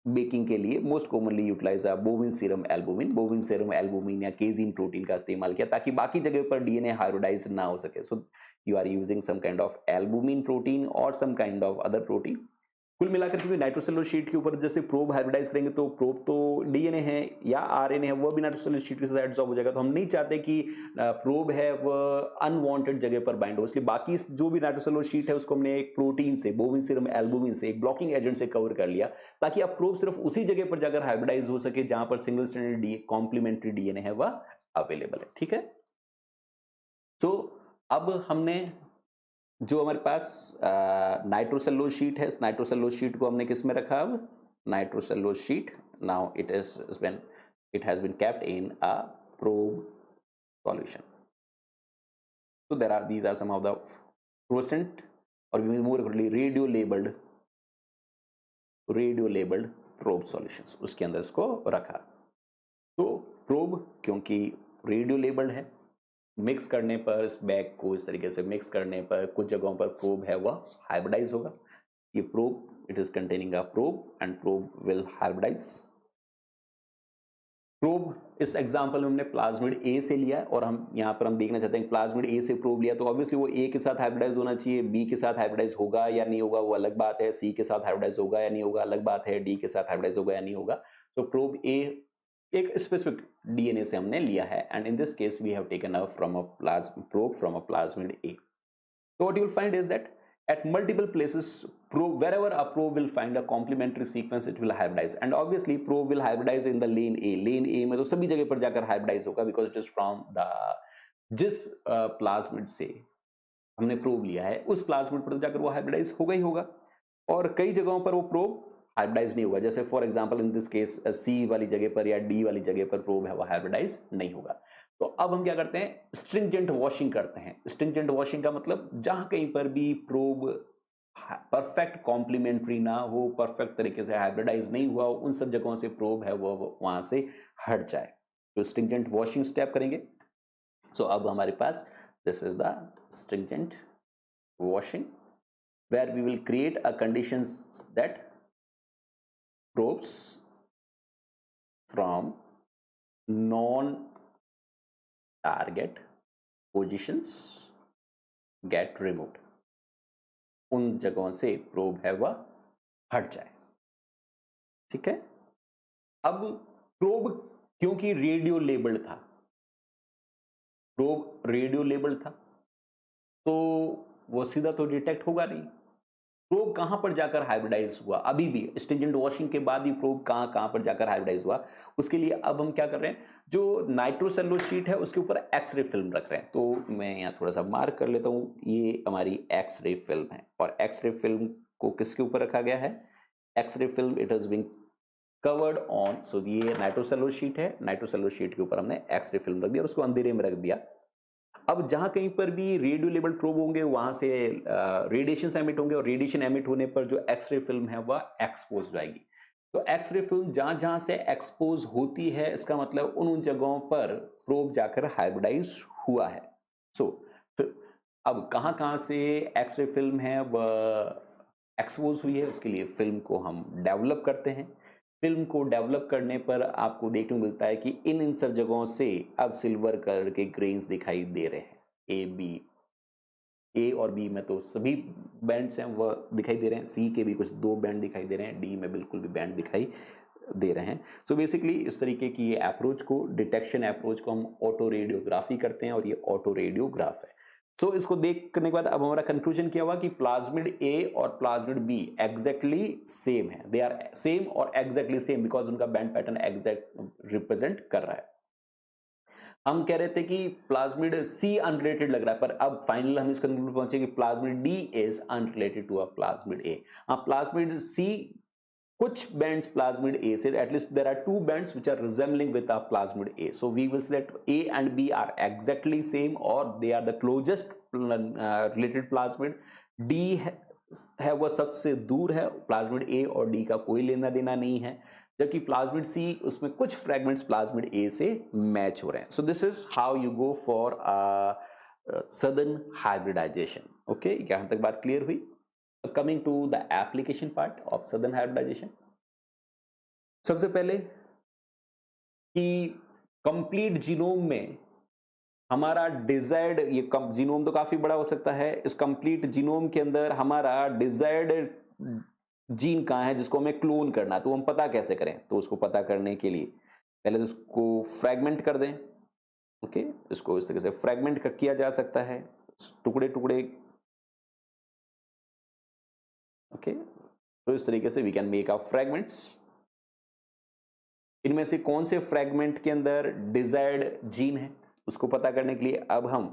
बेकिंग के लिए most commonly utilize bovine serum albumin या केजीन प्रोटीन का इस्तेमाल किया ताकि बाकी जगह पर डीएनए हाइब्रिडाइज ना हो सके। So you are using some kind of albumin protein और some kind of other protein. कुल मिलाकर क्योंकि नाइट्रोसेलुलोज शीट के ऊपर जैसे प्रोब हाइब्रिडाइज करेंगे तो प्रोब तो डीएनए है या आरएनए है वो भी नाइट्रोसेलुलोज शीट के साथ एडसॉर्ब हो जाएगा, तो हम नहीं चाहते कि प्रोब है वह अनवांटेड जगह पर बाइंड हो, इसलिए बाकी जो भी नाइट्रोसेलुलोज शीट है उसको हमने एक प्रोटीन से, बोविन सीरम एल्बुमिन से, एक ब्लॉकिंग एजेंट से कवर कर लिया ताकि अब प्रोब सिर्फ उसी जगह पर जाकर हाइब्रिडाइज हो सके जहां पर सिंगल स्ट्रैंडेड कॉम्प्लीमेंट्री डीएनए है वह अवेलेबल है, ठीक है। तो अब हमने जो हमारे पास नाइट्रोसेलुलोज शीट है, इस नाइट्रोसेलुलोज शीट को हमने किस में रखा, अब nitrocellulose sheet now it has been kept in a probe solution. So there are, these are some of the fluorescent or more accurately radio labeled probe solutions, उसके अंदर इसको रखा। तो प्रोब क्योंकि रेडियो लेबल्ड है, मिक्स करने पर इस बैग को इस तरीके से मिक्स करने पर कुछ जगहों पर प्रोब है वह हाइब्रिडाइज होगा। ये probe it is containing a probe and probe will hybridize. Probe इस एग्जांपल में हमने प्लाज्मिड ए से लिया है और हम यहाँ पर हम देखना चाहते हैं प्लाज्मिड ए से प्रोब लिया तो ऑब्वियसली वो ए के साथ हाइब्रिडाइज होना चाहिए, बी के साथ हाइब्रिडाइज होगा या नहीं होगा वो अलग बात है, सी के साथ हाइब्रिडाइज होगा या नहीं होगा अलग बात है, डी के साथ हाइब्रिडाइज होगा या नहीं होगा। सो प्रोब ए एक स्पेसिफिक डीएनए से हमने लिया है and in this case we have taken a from a probe from a plasmid A. So what you will find is that at multiple places, wherever a probe will find a complementary sequence, it will hybridize. And obviously, probe will hybridize in the lane A. Lane A में तो सभी जगह पर जाकर hybridize होगा because it is from the जिस plasmid से हमने प्रोब लिया है उस प्लाज्मिड पर जाकर वो हाइब्रिडाइज होगा ही होगा और कई जगहों पर वो प्रोब हाइब्रिडाइज नहीं होगा। जैसे for example in this case C वाली जगह पर या डी वाली जगह पर प्रोब है वो हाइब्रिडाइज नहीं होगा। तो अब हम क्या करते हैं, स्ट्रिंजेंट वॉशिंग करते हैं। स्ट्रिंजेंट वॉशिंग का मतलब जहां कहीं पर भी प्रोब परफेक्ट कॉम्प्लीमेंट्री ना हो, परफेक्ट तरीके से हाइब्रिडाइज नहीं हुआ हो, उन सब जगहों से प्रोब है वो वहां से हट जाए तो स्ट्रिंजेंट वॉशिंग स्टेप करेंगे। सो अब हमारे पास this is the stringent washing where we will create a conditions that probes from non target positions get removed। उन जगहों से प्रोब है वह हट जाए। ठीक है, अब प्रोब क्योंकि रेडियो लेबल्ड था, प्रोब रेडियो लेबल था तो वो सीधा तो डिटेक्ट होगा नहीं। प्रोब कहां पर जाकर हाइब्रिडाइज हुआ, अभी भी स्ट्रिंजेंट वॉशिंग के बाद भी प्रोब कहां पर जाकर हाइब्रिडाइज हुआ, उसके लिए अब हम क्या कर रहे हैं, जो नाइट्रोसेलुलोज शीट है उसके ऊपर एक्सरे फिल्म रख रहे हैं। तो मैं यहाँ थोड़ा सा मार्क कर लेता हूँ, ये हमारी एक्सरे फिल्म है और एक्सरे फिल्म को किसके ऊपर रखा गया है, X ray film it is being covered on, so ये नाइट्रोसेलुलोज शीट है, नाइट्रोसेलुलोज शीट के ऊपर हमने एक्सरे फिल्म रख दिया और उसको अंधेरे में रख दिया। अब जहां कहीं पर भी रेडियो लेबल प्रोब होंगे वहां से रेडिएशन एमिट होंगे और रेडिएशन एमिट होने पर जो एक्सरे फिल्म है वह एक्सपोज हो जाएगी। तो एक्सरे फिल्म जहां जहां से एक्सपोज होती है इसका मतलब उन जगहों पर प्रोब जाकर हाइब्रिडाइज हुआ है। सो अब कहां कहां से एक्सरे फिल्म है वह एक्सपोज हुई है उसके लिए फिल्म को हम डेवलप करते हैं। फिल्म को डेवलप करने पर आपको देखने को मिलता है कि इन सब जगहों से अब सिल्वर कलर के ग्रेन्स दिखाई दे रहे हैं। ए और बी में तो सभी बैंड्स हैं वह दिखाई दे रहे हैं, सी के भी कुछ 2 बैंड दिखाई दे रहे हैं, डी में बिल्कुल भी बैंड दिखाई दे रहे हैं। सो बेसिकली इस तरीके की ये अप्रोच को, डिटेक्शन अप्रोच को हम ऑटो रेडियोग्राफी करते हैं और ये ऑटो रेडियोग्राफ है। सो इसको देख करने के बाद अब हमारा कंक्लूजन क्या हुआ कि प्लाज्मिड ए और प्लाज्मिड बी एग्जैक्टली सेम है, दे आर सेम और एग्जैक्टली सेम बिकॉज उनका बैंड पैटर्न एग्जैक्ट रिप्रेजेंट कर रहा है। हम कह रहे थे कि प्लाज्मिड सी अनरिलेटेड लग रहा है, पर अब फाइनल हम इस कंक्लूजन पहुंचे कि plasmid D is unrelated to a plasmid A. हाँ, प्लाज्मिड सी कुछ bands plasmid A से, at least there are 2 bands which are resembling with a plasmid A. So we will say that A and B are exactly same or they are the closest related plasmid. D है वह सबसे दूर है, plasmid A और D का कोई लेना देना नहीं है, जबकि प्लाज्मिड C उसमें कुछ फ्रेगमेंट्स प्लाज्मिड A से मैच हो रहे हैं। So this is how you go for southern hybridization. Okay, यहां तक बात क्लियर हुई। Coming to the application part of sudden hybridization, सबसे पहले कि कंप्लीट जीनोम में हमारा डिजायर्ड, ये जीनोम तो काफी बड़ा हो सकता है, इस कंप्लीट जीनोम के अंदर हमारा डिजायर्ड जीन कहाँ है जिसको हमें क्लोन करना है, तो हम पता कैसे करें, तो उसको पता करने के लिए पहले तो उसको फ्रैगमेंट कर दें। ओके, इसको इस तरीके से फ्रैगमेंट किया जा सकता है, टुकड़े टुकड़े। ओके, तो इस तरीके से we can make a fragments. इनमें से कौन से फ्रैगमेंट के अंदर डिजायर्ड जीन है उसको पता करने के लिए अब हम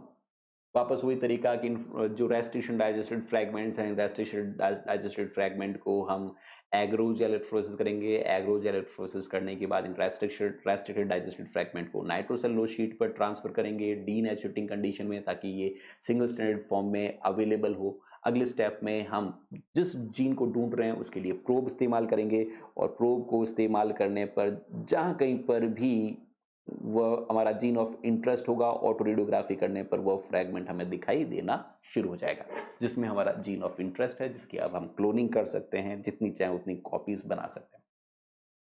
वापस वही तरीका कि जो रेस्ट्रिक्शन डाइजेस्टेड फ्रैगमेंट्स हैं, रेस्ट्रिक्शन डाइजेस्टेड फ्रैगमेंट को हम एग्रोजेल इलेक्ट्रोलिसिस करेंगे। एग्रोजेल इलेक्ट्रोलिसिस करने के बाद इन रेस्ट्रिक्टेड डाइजेस्टेड फ्रैगमेंट को नाइट्रोसेलुलोज शीट पर ट्रांसफर करेंगे डीनेचुरेटिंग कंडीशन में, ताकि ये सिंगल स्टैंडर्ड फॉर्म में अवेलेबल हो। अगले स्टेप में हम जिस जीन को ढूंढ रहे हैं उसके लिए प्रोब इस्तेमाल करेंगे और प्रोब को इस्तेमाल करने पर जहां कहीं पर भी वह हमारा जीन ऑफ इंटरेस्ट होगा, ऑटो रेडियोग्राफी करने पर वह फ्रैगमेंट हमें दिखाई देना शुरू हो जाएगा जिसमें हमारा जीन ऑफ इंटरेस्ट है, जिसकी अब हम क्लोनिंग कर सकते हैं, जितनी चाहे उतनी कॉपीज बना सकते हैं।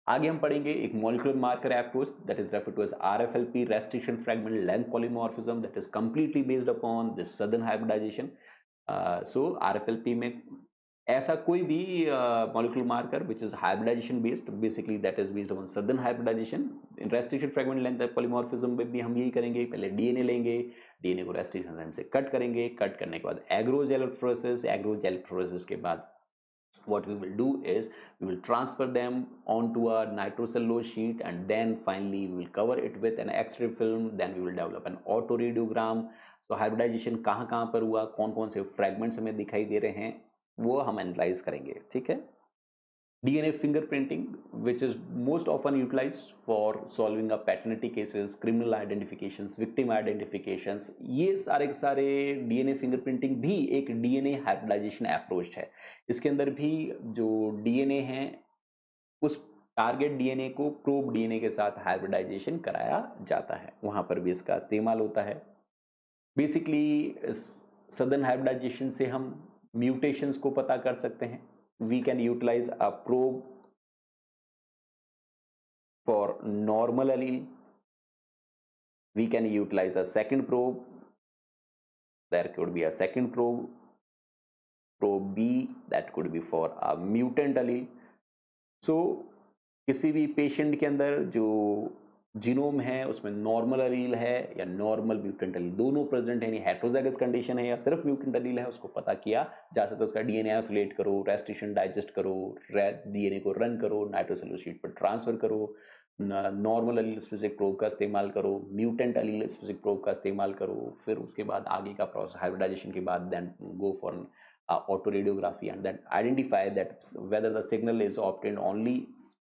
आगे हम पढ़ेंगे एक molecular marker approach that is referred to as RFLP, restriction fragment length polymorphism, that is completely based upon this southern hybridization. So RFLP में ऐसा कोई भी molecular marker which is hybridization based, basically that is based on southern hybridization. In restriction fragment length polymorphism में भी हम यही करेंगे, पहले डीएनए लेंगे, डीएनए को रेस्ट्रिक्शन एंजाइम से कट करेंगे, कट करने के बाद एग्रोज इलेक्ट्रोफोरेसिस, एग्रोज इलेक्ट्रोफोरेसिस के बाद what we will do is we will transfer them onto a nitrocellulose sheet and then finally we will cover it with an X-ray film, then we will develop an autoradiograph. So hybridization कहाँ कहाँ पर हुआ, कौन कौन से fragments हमें दिखाई दे रहे हैं, वो हम एनालाइज करेंगे, ठीक है। DNA fingerprinting, which is most often utilized for solving a paternity cases, criminal identifications, victim identifications, ये सारे के सारे DNA fingerprinting भी एक DNA hybridization approach है। इसके अंदर भी जो DNA है उस टारगेट DNA को प्रोब DNA के साथ हाइब्रिडाइजेशन कराया जाता है, वहाँ पर भी इसका इस्तेमाल होता है। बेसिकली सदर्न हाइब्रिडाइजेशन से हम म्यूटेशंस को पता कर सकते हैं। We can utilize a probe for normal allele. We can utilize a second probe. There could be a second probe, probe B, that could be for a mutant allele. So किसी भी patient के अंदर जो genome है उसमें normal अलील है या normal mutant अलील दोनों प्रेजेंट है, यानी हेट्रोजाइगस कंडीशन है या सिर्फ म्यूटेंट अलील है, उसको पता किया जा सकता है। उसका डीएनए आइसोलेट करो, रेस्ट्रिक्शन डाइजेस्ट करो, डीएनए को रन करो, नाइट्रोसेलुलोज शीट पर ट्रांसफर करो, नॉर्मल अलील स्पेसिफिक प्रोब का इस्तेमाल करो, म्यूटेंट अलील स्पेसिफिक प्रोब का इस्तेमाल करो, फिर उसके बाद आगे का प्रोसेस हाइब्रिडाइजेशन के बाद then go for autoradiography and then identify that whether the signal is obtained only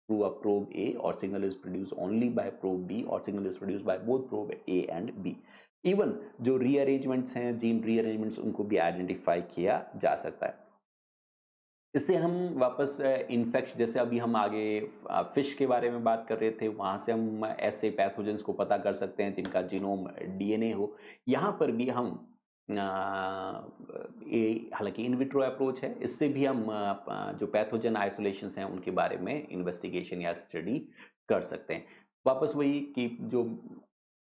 through a probe A or signal is produced only by probe B or signal is produced by both probe A and B. Even जो rearrangements हैं, gene rearrangements, उनको भी identify किया जा सकता है। इससे हम वापस इन्फेक्शन, जैसे अभी हम आगे फिश के बारे में बात कर रहे थे, वहाँ से हम ऐसे पैथोजेंस को पता कर सकते हैं जिनका जीनोम डीएनए हो। यहाँ पर भी हम ये हालांकि इन विट्रो अप्रोच है, इससे भी हम जो पैथोजन आइसोलेशंस हैं उनके बारे में इन्वेस्टिगेशन या स्टडी कर सकते हैं। वापस वही कि जो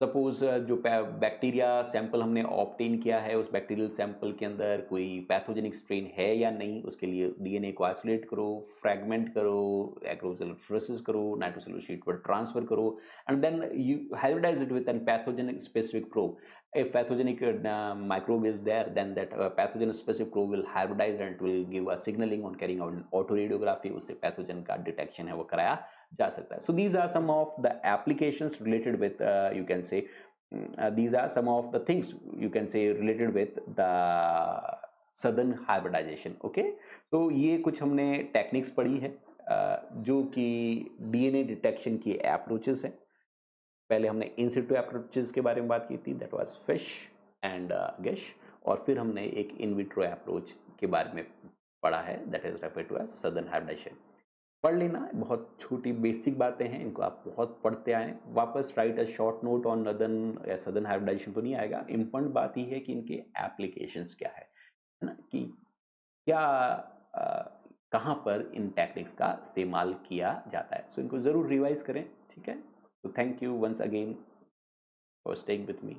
सपोज जो बैक्टीरिया सैंपल हमने ऑब्टेन किया है, उस बैक्टीरियल सैंपल के अंदर कोई पैथोजेनिक स्ट्रेन है या नहीं, उसके लिए डीएनए को आइसोलेट करो, फ्रैगमेंट करो, एक्रोसेलुलोसिस करो, नाइट्रोसेलुलोज शीट पर ट्रांसफर करो and then you hybridize it with an pathogenic specific probe. If pathogenic microbe is there, then that pathogen specific probe will hybridize and it will give a signaling on carrying out an autoradiography, उससे pathogen का detection है वो कराया जा सकता है। So these are some of the applications related with you can say these are some of the things you can say related with the southern hybridization. Okay, so ये कुछ हमने techniques पढ़ी है जो कि DNA detection की approaches हैं। पहले हमने इन सिटू अप्रोचेस के बारे में बात की थी, दैट वाज फिश एंड गेश, और फिर हमने एक इन विट्रो अप्रोच के बारे में पढ़ा है that is referred to as southern hybridization. पढ़ लेना, बहुत छोटी बेसिक बातें हैं, इनको आप बहुत पढ़ते आए। वापस right a short note on northern या सदर्न हाइब्रिडाइजेशन तो नहीं आएगा, इम्पोर्टेंट बात ही है कि इनके एप्लीकेशंस क्या है ना, कि क्या कहाँ पर इन टेक्निक्स का इस्तेमाल किया जाता है। सो इनको ज़रूर रिवाइज करें, ठीक है। So thank you once again for staying with me.